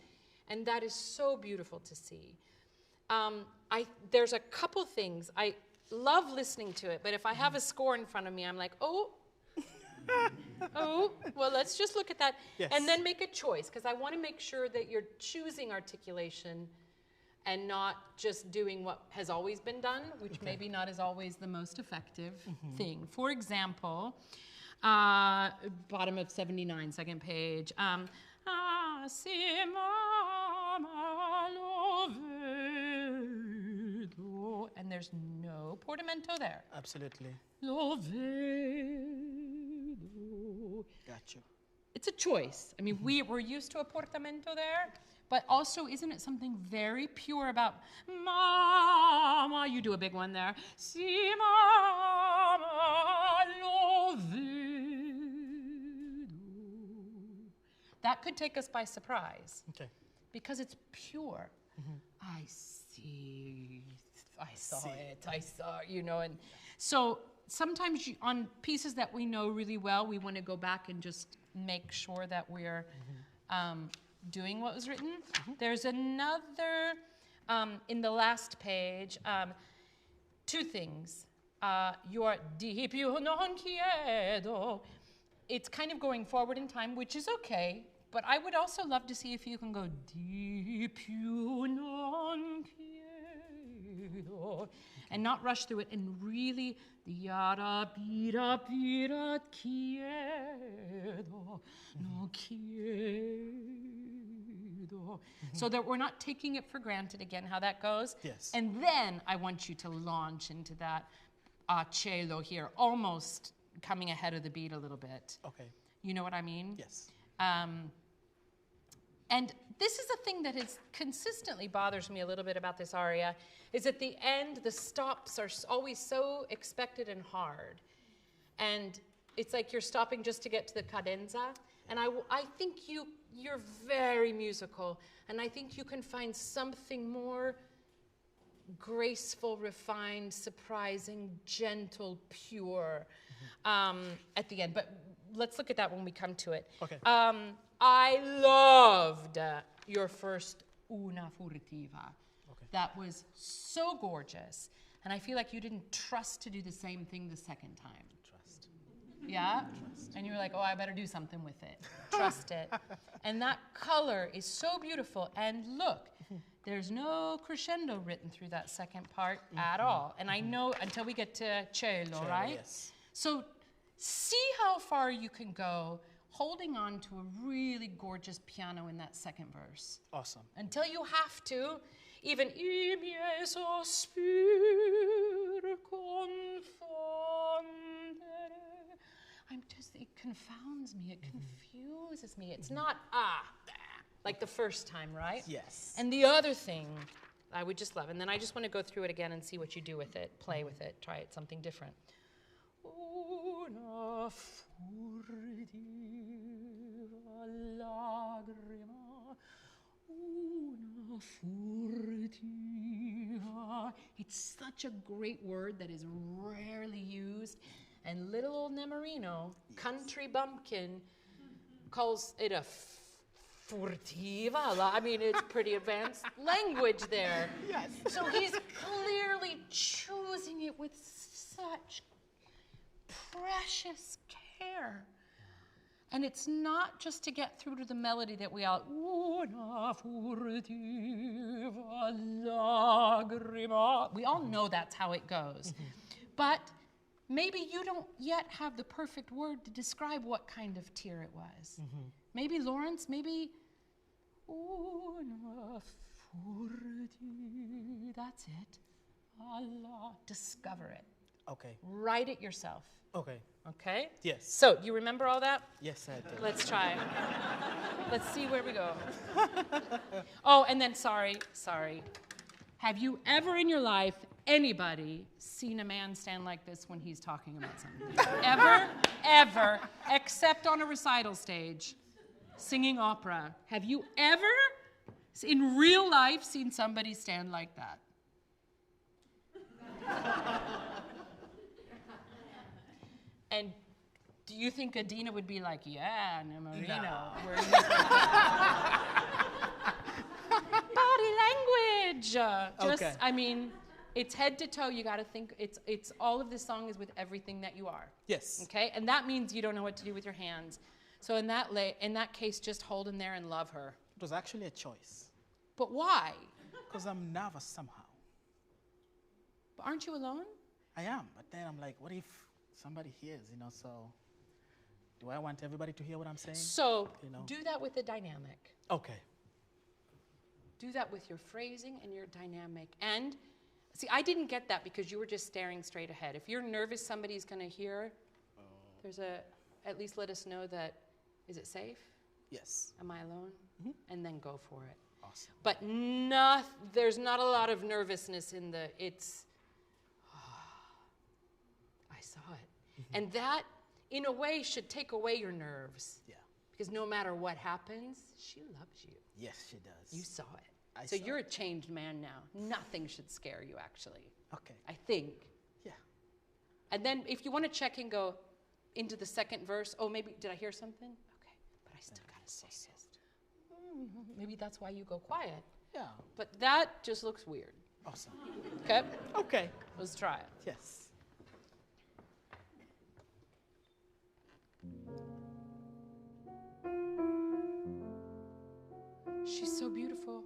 and that is so beautiful to see. There's a couple things. I love listening to it, but if I have a score in front of me, I'm like, oh, well, let's just look at that. Yes. And then make a choice, because I want to make sure that you're choosing articulation and not just doing what has always been done, which maybe not is always the most effective thing. For example, bottom of 79, second page. And there's no portamento there. Absolutely. Got you. It's a choice. I mean, we're used to a portamento there, but also isn't it something very pure about mama? You do a big one there. Si mama lo vedo. That could take us by surprise. Okay. Because it's pure. I see. I saw it, and so sometimes on pieces that we know really well, we want to go back and just make sure that we're doing what was written. There's another, in the last page, two things. Your di più non chiedo. It's kind of going forward in time, which is okay, but I would also love to see if you can go di più non chiedo. chiedo, and not rush through it, and really the yada bida bida chiedo, no chiedo. So that we're not taking it for granted again, how that goes. Yes. And then I want you to launch into that cielo here, almost coming ahead of the beat a little bit. Okay. You know what I mean? Yes. And this is a thing that is consistently bothers me a little bit about this aria, is at the end, the stops are always so expected and hard. And it's like you're stopping just to get to the cadenza. And I think you're very musical, and I think you can find something more graceful, refined, surprising, gentle, pure at the end. But let's look at that when we come to it. Okay. I loved your first Una Furtiva. Okay. That was so gorgeous. And I feel like you didn't trust to do the same thing the second time. Trust. Yeah? Trust. And you were like, oh, I better do something with it. Trust it. And that color is so beautiful. And look, there's no crescendo written through that second part at all. And I know until we get to cello, right? Yes. So see how far you can go holding on to a really gorgeous piano in that second verse. Awesome. Until you have to, even I miei sospir confondere. It confounds me, it confuses me. It's not like the first time, right? Yes. And the other thing I would just love, and then I just want to go through it again and see what you do with it, play with it, try it, something different. Una furtiva lagrima, una furtiva. It's such a great word that is rarely used. And little old Nemorino, country bumpkin, calls it a furtiva. I mean, it's pretty advanced language there. Yes. So he's clearly choosing it with such precious care. And it's not just to get through to the melody that we all, una furtiva lagrima. We all know that's how it goes. But maybe you don't yet have the perfect word to describe what kind of tear it was. Maybe Lawrence, maybe una furtiva, that's it. Allah, discover it. Okay. Write it yourself. Okay. Okay? Yes. So, you remember all that? Yes, I do. Let's try. Let's see where we go. Oh, and then sorry. Have you ever in your life, anybody, seen a man stand like this when he's talking about something? Ever, except on a recital stage, singing opera. Have you ever, in real life, seen somebody stand like that? And do you think Adina would be like, yeah, Nemorino? No. Body language. Okay. I mean, it's head to toe. You got to think. It's all of this song is with everything that you are. Yes. Okay, and that means you don't know what to do with your hands. So in that case, just hold in there and love her. It was actually a choice. But why? Because I'm nervous somehow. But aren't you alone? I am, but then I'm like, what if somebody hears, so do I want everybody to hear what I'm saying? So do that with the dynamic. Okay. Do that with your phrasing and your dynamic. And see, I didn't get that because you were just staring straight ahead. If you're nervous somebody's going to hear, at least let us know that, is it safe? Yes. Am I alone? And then go for it. Awesome. But there's not a lot of nervousness in I saw it. And that, in a way, should take away your nerves. Yeah. Because no matter what happens, she loves you. Yes, she does. You saw it. I So saw you're it. a changed man now. Nothing should scare you, actually. Okay. I think. Yeah. And then if you want to check and go into the second verse, maybe, did I hear something? Okay, but I still got to say this. Maybe that's why you go quiet. Yeah. But that just looks weird. Awesome. Okay? Okay. Let's try it. Yes. She's so beautiful.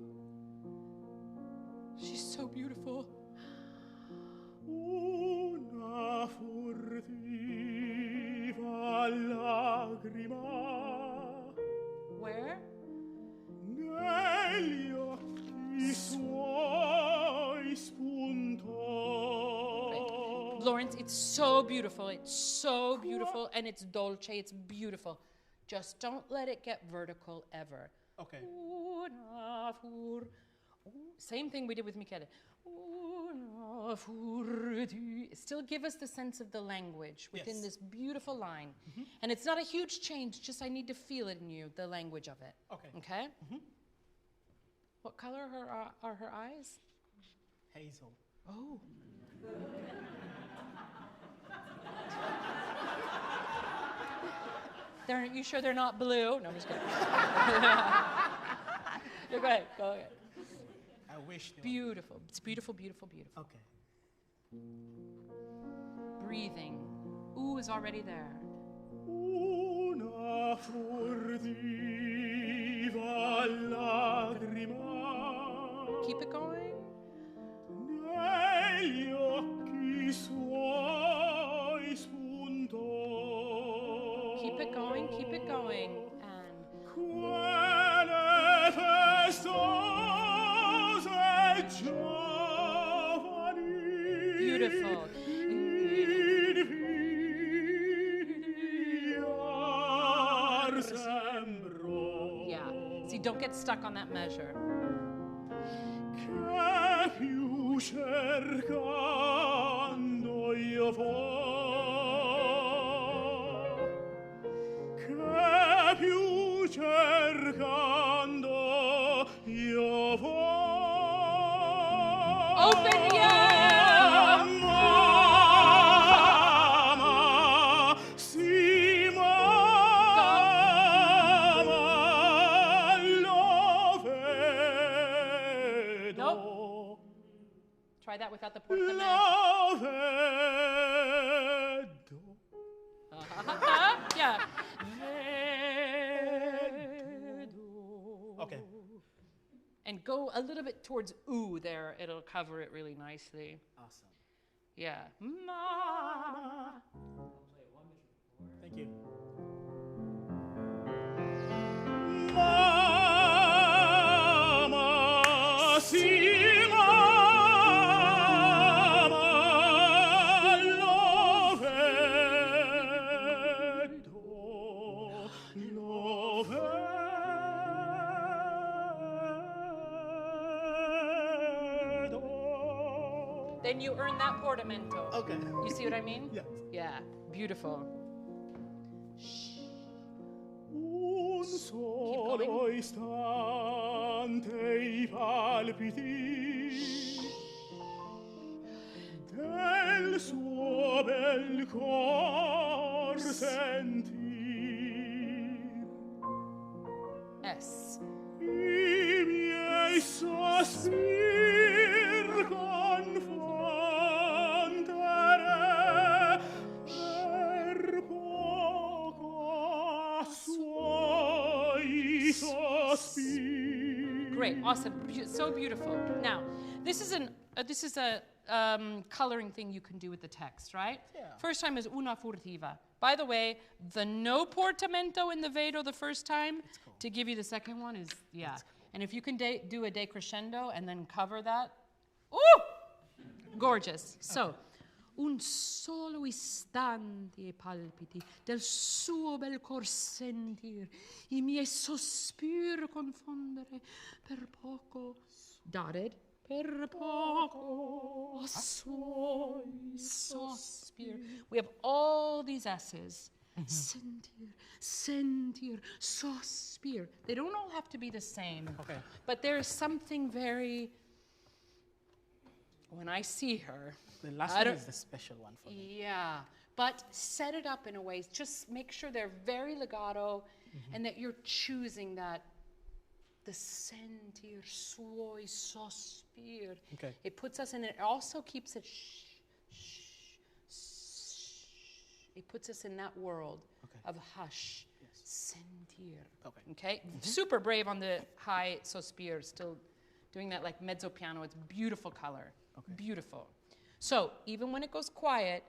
She's so beautiful. Lawrence, it's so beautiful. It's so beautiful, and it's dolce. It's beautiful. Just don't let it get vertical ever. Okay. Same thing we did with Michele. Still give us the sense of the language within this beautiful line. And it's not a huge change, just I need to feel it in you, the language of it. Okay. Okay? What color are her eyes? Hazel. Oh. You sure they're not blue? No, I'm just kidding. Go ahead. Go ahead. I wish they Beautiful. It's beautiful, beautiful, beautiful. Okay. Breathing. Ooh is already there. Una furtiva lagrima Keep it going. negli occhi suoi spuntò. Keep it going, keep it going. And Quelle festose giovani beautiful. invidiar sembrò. Yeah. See, don't get stuck on that measure. Che più cercando io vo, che più cercando io vo. Open, yeah! Mama, si mama, lo vedo. Nope. Try that without the portamento. Lo vedo. Yeah. Okay. And go a little bit towards ooh there. It'll cover it really nicely. Awesome. Yeah. Mama. Thank you. Mama, si mama, lo vedo, lo vedo. Then you earn that portamento. Okay. You see what I mean? Yes. Yeah. Beautiful. Un solo istante I palpiti del suo bel cor sentir. S. I miei sospir confondere per poco a suoi sospir. Great. Awesome. So beautiful. Now, this is a coloring thing you can do with the text, right? Yeah. First time is una furtiva. By the way, the no portamento in the vedo the first time to give you the second one is, yeah. And if you can do a decrescendo and then cover that, ooh, gorgeous. So, un solo istante I palpiti del suo bel cor sentir, I miei sospir confondere per poco, dotted, per poco, a suoi sospir. We have all these S's. Sentir, sentir, sospir. They don't all have to be the same. Okay. But there's something very, when I see her, The last I one don't- is the special one for me. yeah, but set it up in a way, just make sure they're very legato and that you're choosing that, the sentir suoi sospir. Okay. It puts us in, it also keeps it it puts us in that world of hush, sentir. Okay. Okay? Super brave on the high sospir, still doing that like mezzo piano. It's beautiful color. Okay. Beautiful. So, even when it goes quiet,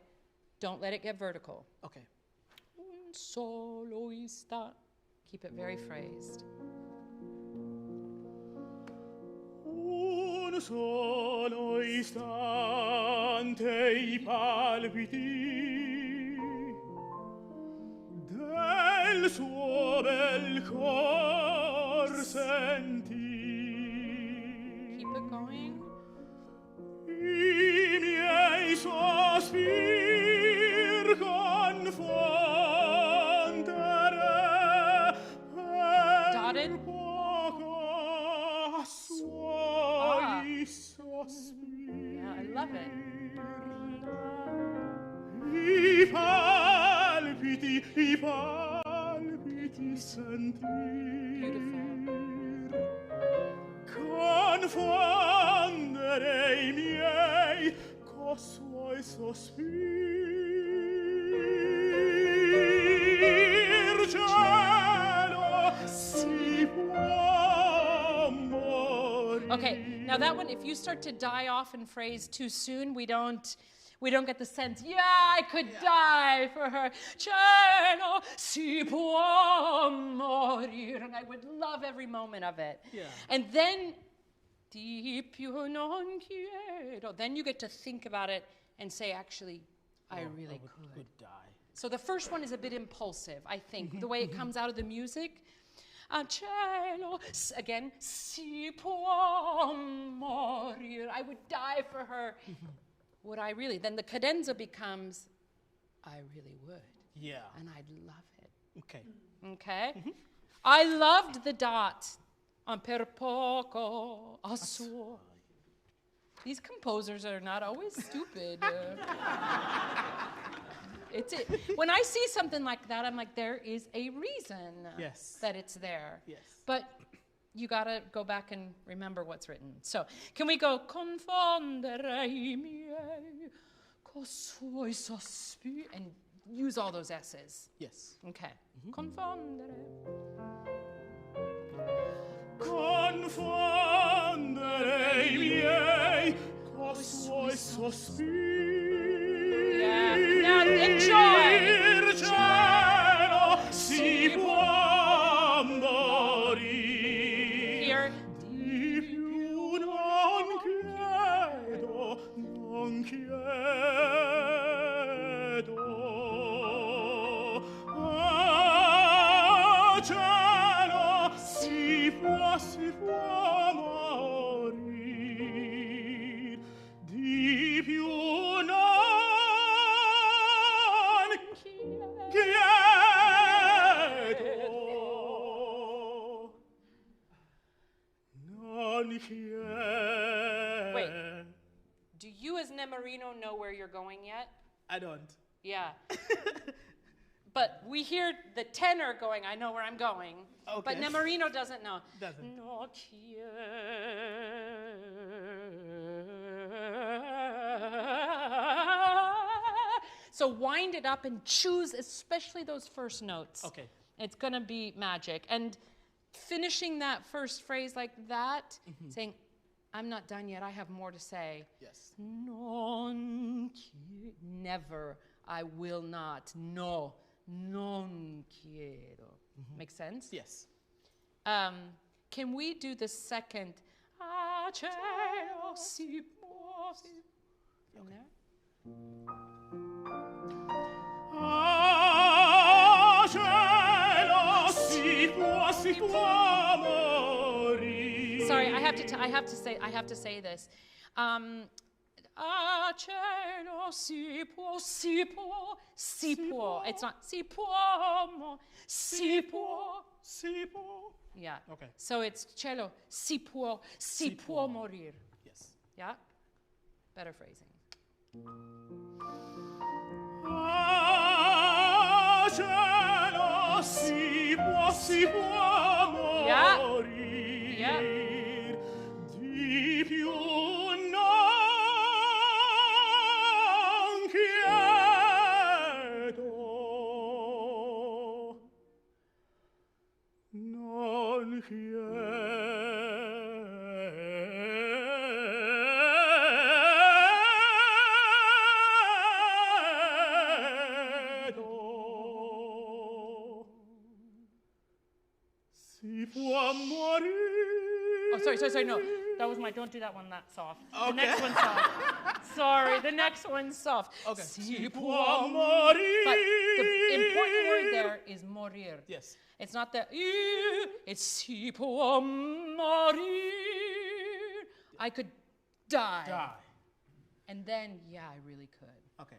don't let it get vertical. Okay. Un solo istante. Keep it very phrased. Un solo istante I palpiti del suo bel cor sentì. Keep it going. I miei sospir confondere Dotted. poco suoi sospir. Yeah, I love it. I palpiti sentir. Confondere I miei co suoi sospir. Cielo si può morire. Okay, now that one, if you start to die off in phrase too soon, we don't get the sense, yeah, I could die for her. Cielo si può morire. And I would love every moment of it. Yeah. And then, di più non chiedo. Then you get to think about it and say, actually, I really could. die. So the first one is a bit impulsive, I think, the way it comes out of the music. Cielo, again, si può morire. I would die for her. Would I really? Then the cadenza becomes, I really would. Yeah. And I'd love it. Okay. Okay? I loved the dot on per poco a suo. These composers are not always stupid. When I see something like that, I'm like, there is a reason that it's there. Yes. But you gotta go back and remember what's written. So, can we go confondere I miei co suoi sospiri and use all those S's? Yes. Okay. Confondere. Confondere I miei co suoi sospiri. Yeah. Now enjoy. Cielo si può morire. Here. Di più non chiedo, non chiedo. Ah, cielo si può morire. Di più non Wait. Do you as Nemorino know where you're going yet? I don't. Yeah. But we hear the tenor going, I know where I'm going. Okay. But Nemorino doesn't know. Doesn't. No So wind it up and choose especially those first notes. Okay. It's going to be magic. And finishing that first phrase like that, saying, I'm not done yet, I have more to say. Yes. Never, I will not. No, non quiero. Make sense? Yes. Can we do the second? Ah, cielo si può. In there? Ah, cielo si può morire. Sorry, I have to say this. Ah, cielo si può. It's not si può, si può. Yeah. Okay. So it's cielo si può morir. Yes. Yeah? Better phrasing. Ah, cielo si può morire. Yeah. Di più non chiedo. Non chiedo. Si può morire. Oh, sorry, no. That was my, don't do that one that soft. Okay. The next one's soft. Sorry, the next one's soft. Okay. Si può morir. But the important word there is morir. Yes. It's not the, it's si può morir. I could die. Die. And then, yeah, I really could. Okay.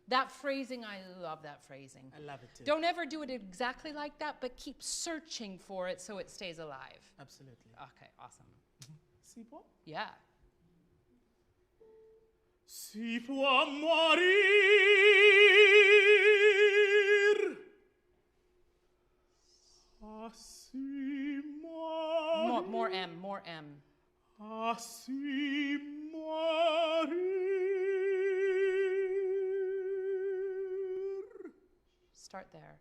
That phrasing, I love that phrasing. I love it too. Don't ever do it exactly like that, but keep searching for it so it stays alive. Absolutely. Okay, awesome. Si può? Yeah. Si può morir. Ah, si morir. More M, more M. Ah, si morir. Start there.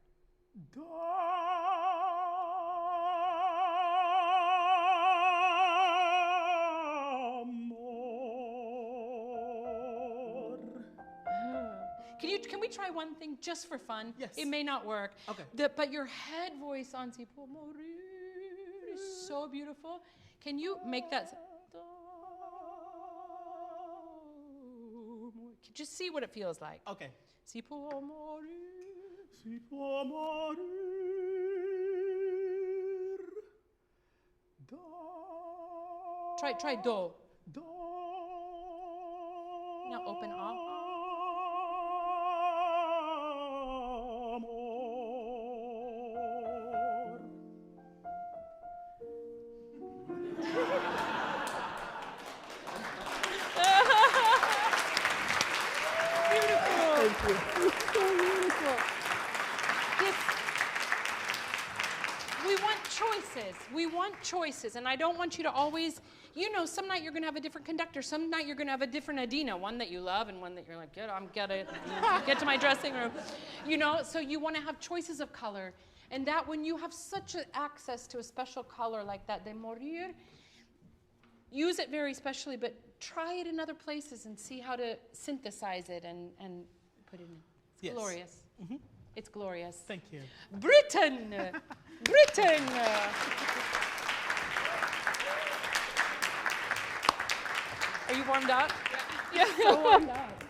Can we try one thing just for fun? Yes. It may not work. Okay. But your head voice on Si può morir is so beautiful. Can you make that? Just see what it feels like. Okay. Si può morir. Si può morir. Try do. Do. Now open up. We want choices, and I don't want you to always, some night you're going to have a different conductor, some night you're going to have a different Adina, one that you love and one that you're like, good, I'm gonna get to my dressing room, so you want to have choices of color, and that when you have such access to a special color like that, de morir, use it very specially, but try it in other places and see how to synthesize it and put it in. It's Yes. glorious. Mm-hmm. It's glorious. Thank you. Britten! Britten! Are you warmed up? Yeah. So warmed up.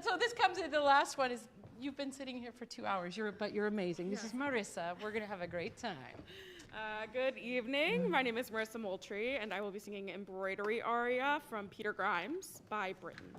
So this comes in, the last one is, you've been sitting here for 2 hours, but you're amazing. This is Marissa. We're going to have a great time. Good evening. My name is Marissa Moultrie, and I will be singing Embroidery Aria from Peter Grimes by Britten.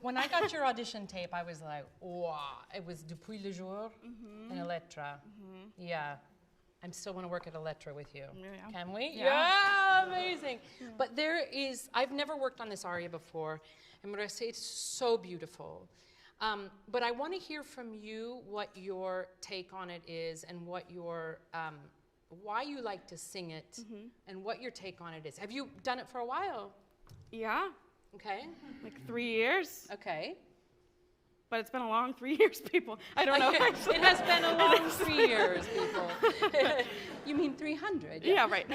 when I got your audition tape, I was like, wow. It was Depuis le jour and Elettra. Yeah. I still want to work at Elettra with you. Yeah. Can we? Yeah. Amazing. Yeah. But I've never worked on this aria before, and Marissa, it's so beautiful. But I want to hear from you what your take on it is, and what your, why you like to sing it, and what your take on it is. Have you done it for a while? Yeah. Okay. Like 3 years. Okay. But it's been a long 3 years, people. I don't know. It has been a long 3 years, people. You mean 300? Yeah, right.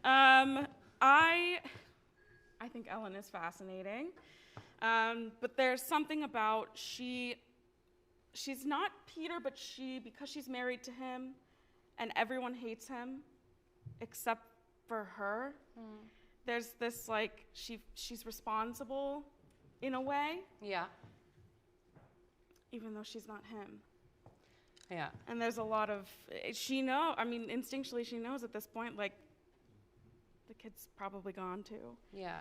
I think Ellen is fascinating. But there's something about she's not Peter, but because she's married to him and everyone hates him except for her, there's this like, she's responsible in a way. Yeah. Even though she's not him. Yeah. And there's a lot of, instinctually she knows at this point, like, the kid's probably gone too. Yeah.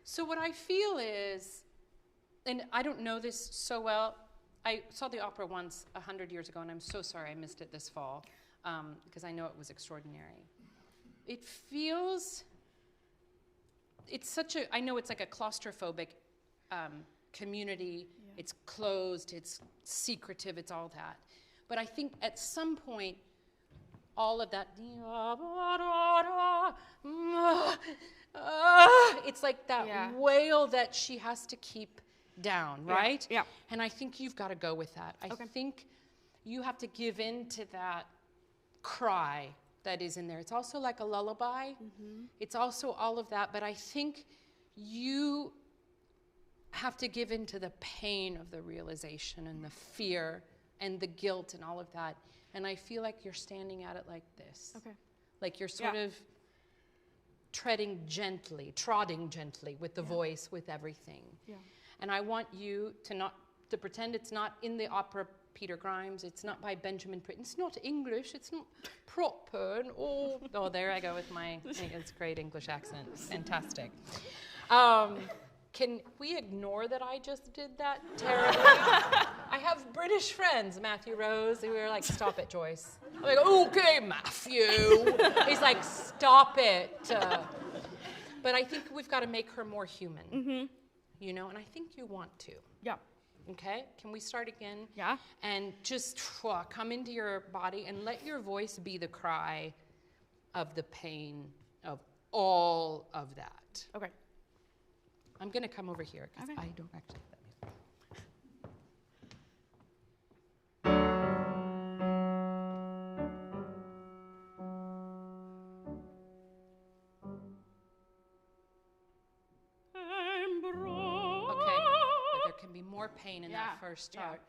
So what I feel is, and I don't know this so well, I saw the opera once 100 years ago, and I'm so sorry I missed it this fall, because I know it was extraordinary. It feels, I know it's like a claustrophobic community. Yeah. It's closed, it's secretive, it's all that. But I think at some point, all of that, it's like that wail that she has to keep down, right? Yeah. And I think you've got to go with that. I think you have to give in to that cry that is in there. It's also like a lullaby. It's also all of that, but I think you have to give in to the pain of the realization and the fear and the guilt and all of that. And I feel like you're standing at it like this. Okay. Like you're sort of trotting gently with the voice, with everything. Yeah. And I want you to pretend it's not in the opera Peter Grimes, it's not by Benjamin Britten, it's not English, it's not proper, and oh, there I go with my, it's great English accent, fantastic. Can we ignore that I just did that terribly? I have British friends, Matthew Rose, who are like, stop it, Joyce. I'm like, okay, Matthew. He's like, stop it. But I think we've got to make her more human, you know, and I think you want to. Yeah. Okay, can we start again? Yeah. And just come into your body and let your voice be the cry of the pain of all of that. Okay. I'm going to come over here because I don't actually have that music. Okay, but there can be more pain in that first start.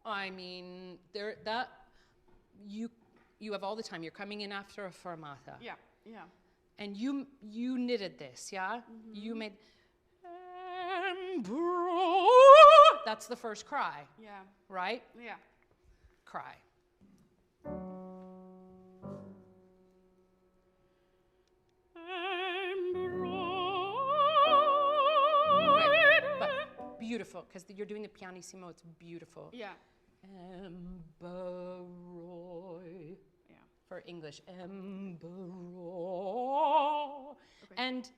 I mean, you have all the time. You're coming in after a fermata. Yeah, yeah. And you knitted this, yeah? You made... That's the first cry. Yeah. Right? Yeah. Cry. But beautiful, because you're doing the pianissimo. It's beautiful. Yeah. Emberoy. Yeah. For English. Emberoy. Okay. And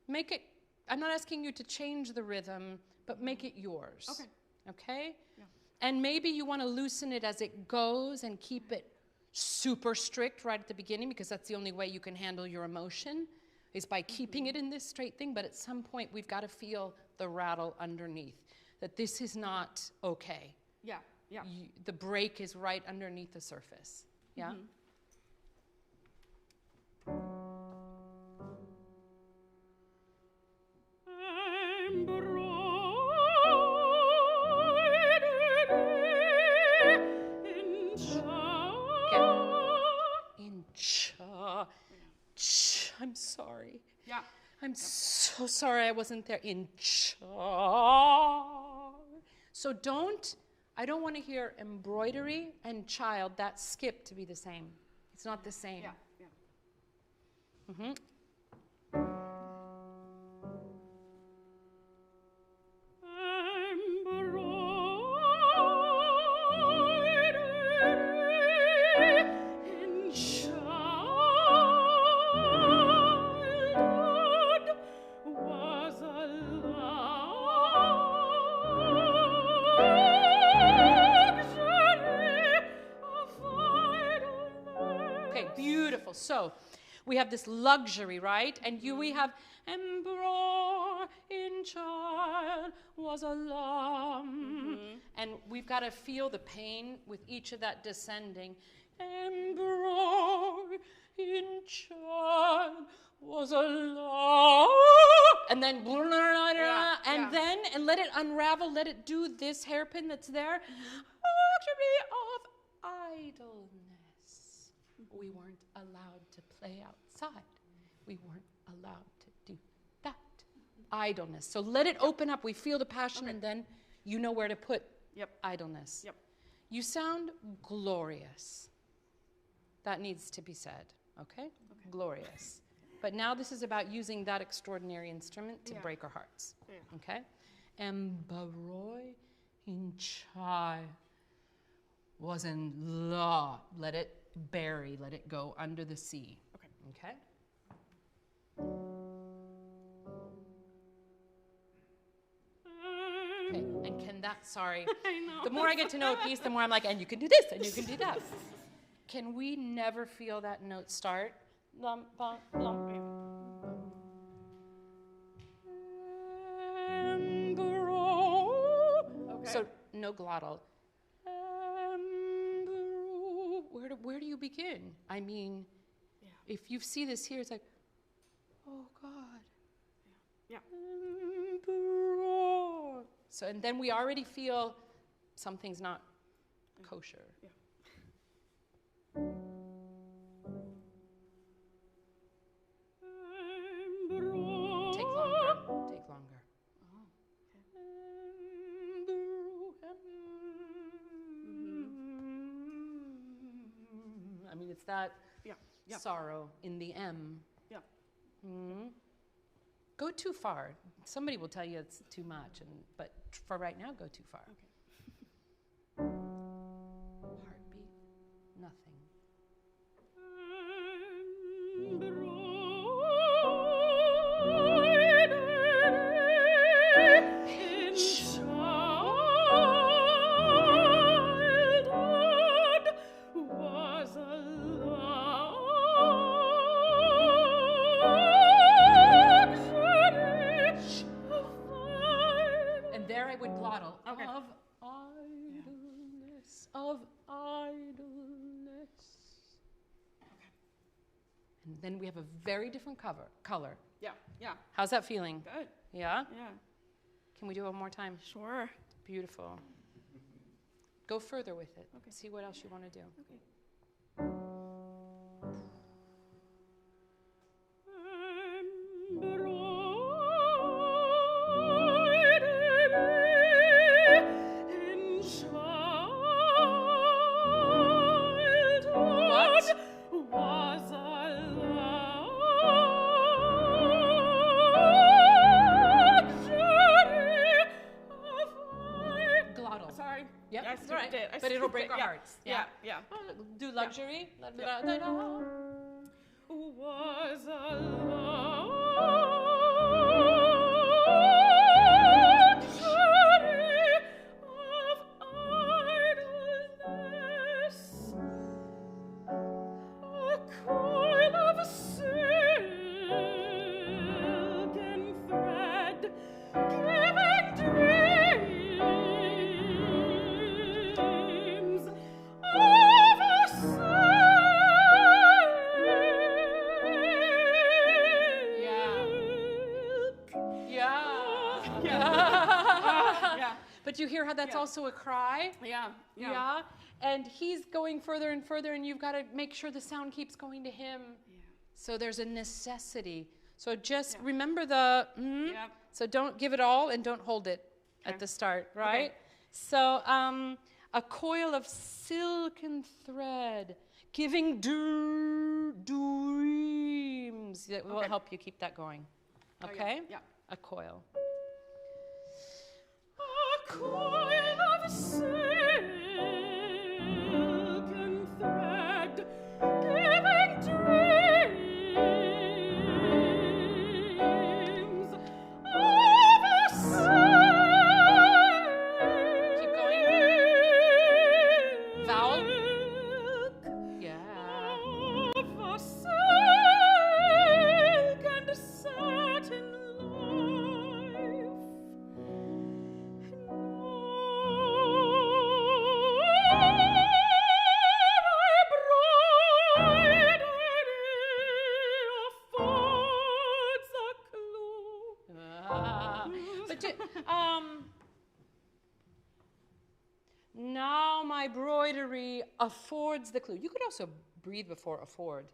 make it, I'm not asking you to change the rhythm, but make it yours. Okay. Okay? Yeah. And maybe you want to loosen it as it goes and keep it super strict right at the beginning, because that's the only way you can handle your emotion, is by keeping it in this straight thing. But at some point, we've got to feel the rattle underneath, that this is not okay. Yeah, yeah. The break is right underneath the surface. Yeah? I'm sorry. Yeah. I'm so sorry I wasn't there in So don't I don't want to hear embroidery and child, that skip to be the same. It's not the same. Yeah, yeah. Mm-hmm. So we have this luxury, right? And we have embroidered in child was a lamb. And we've got to feel the pain with each of that descending. Embroidered in child was a lamb. And then, and let it unravel, let it do this hairpin that's there. Luxury of idleness. We weren't allowed to play outside. We weren't allowed to do that. Idleness. So let it open up. We feel the passion, and then you know where to put idleness. Yep. You sound glorious. That needs to be said, okay? Glorious. But now this is about using that extraordinary instrument to break our hearts, okay? Embroidered in chai was in law. Let it bury, let it go under the sea. Okay? Okay, and can that, sorry. I know. The more I get to know a piece, the more I'm like, and you can do this, and you can do that. Can we never feel that note start? Lum, bum, lum. Okay. So no glottal. Where do you begin? I mean, if you see this here, it's like, oh God. Yeah. So, and then we already feel something's not kosher. Yeah. Take longer. Take longer. I mean, it's that sorrow in the M. Yeah. Go too far. Somebody will tell you it's too much, but for right now, go too far. Okay. Heartbeat, nothing. Then we have a very different color. Yeah, yeah. How's that feeling? Good. Yeah? Yeah. Can we do it one more time? Sure. Beautiful. Go further with it. Okay. See what else you want to do. Okay. But it'll break our hearts. Yeah. Do luxury. Was a luxury of idleness, a coil of silk and thread, giving dreams of a But you hear how that's also a cry? Yeah. And he's going further and further, and you've got to make sure the sound keeps going to him. Yeah. So there's a necessity. So just remember the Yep. So don't give it all and don't hold it at the start, right? Okay. So a coil of silken thread giving dreams. That will help you keep that going. Okay? Yeah. A coil. A coil of silken thread giving dreams of a Keep going. Vowel. Yeah. of a silk and satin life. Now my broidery affords the clue. You could also breathe before afford.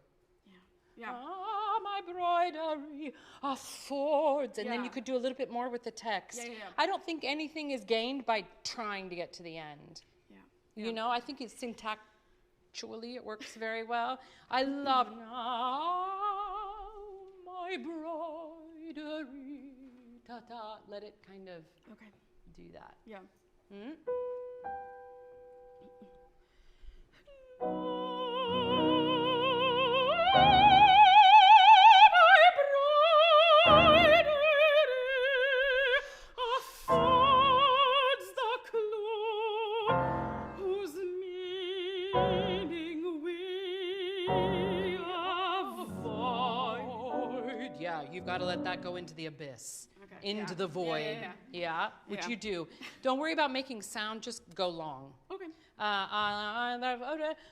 Yeah. Ah, my broidery affords. And then Yeah. you could do a little bit more with the text. Yeah. I don't think anything is gained by trying to get to the end. Yeah. You know, I think it's syntactually, it works very well. I love now my broidery. Ta-ta. Let it kind of Okay. do that. Yeah. Hmm? Affords the clue whose meaning we avoid. Yeah, you've got to let that go into the abyss, Okay, into yeah. the void. Yeah. Which Yeah. you do. Don't worry about making sound, just go long. Okay.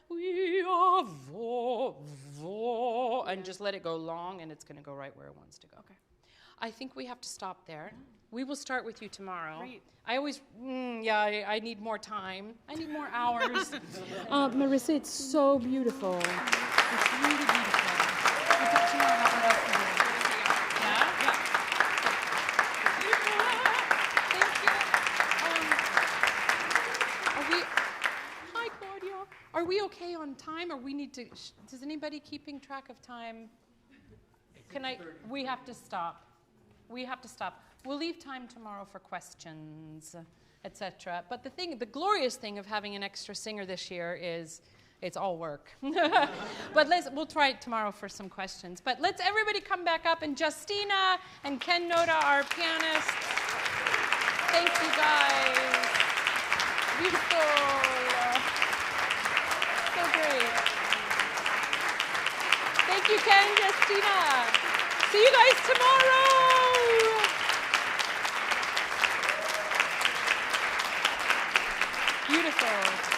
We are and just let it go long, and it's going to go right where it wants to go. Okay. I think we have to stop there. We will start with you tomorrow. Great. I always, I need more time. I need more hours. Marissa, it's so beautiful. It's really beautiful. We'll talk tomorrow about what else we do. Yeah? Yeah. Thank you. Hi, Claudia. Are we okay on time, or we need to, does anybody keeping track of time? We have to stop. We have to stop. We'll leave time tomorrow for questions, etc. But the glorious thing of having an extra singer this year is it's all work. But we'll try it tomorrow for some questions. But let's everybody come back up, and Justina and Ken Noda, our pianists. Thank you guys. Beautiful. So great. Thank you, Ken, Justina. See you guys tomorrow. Beautiful.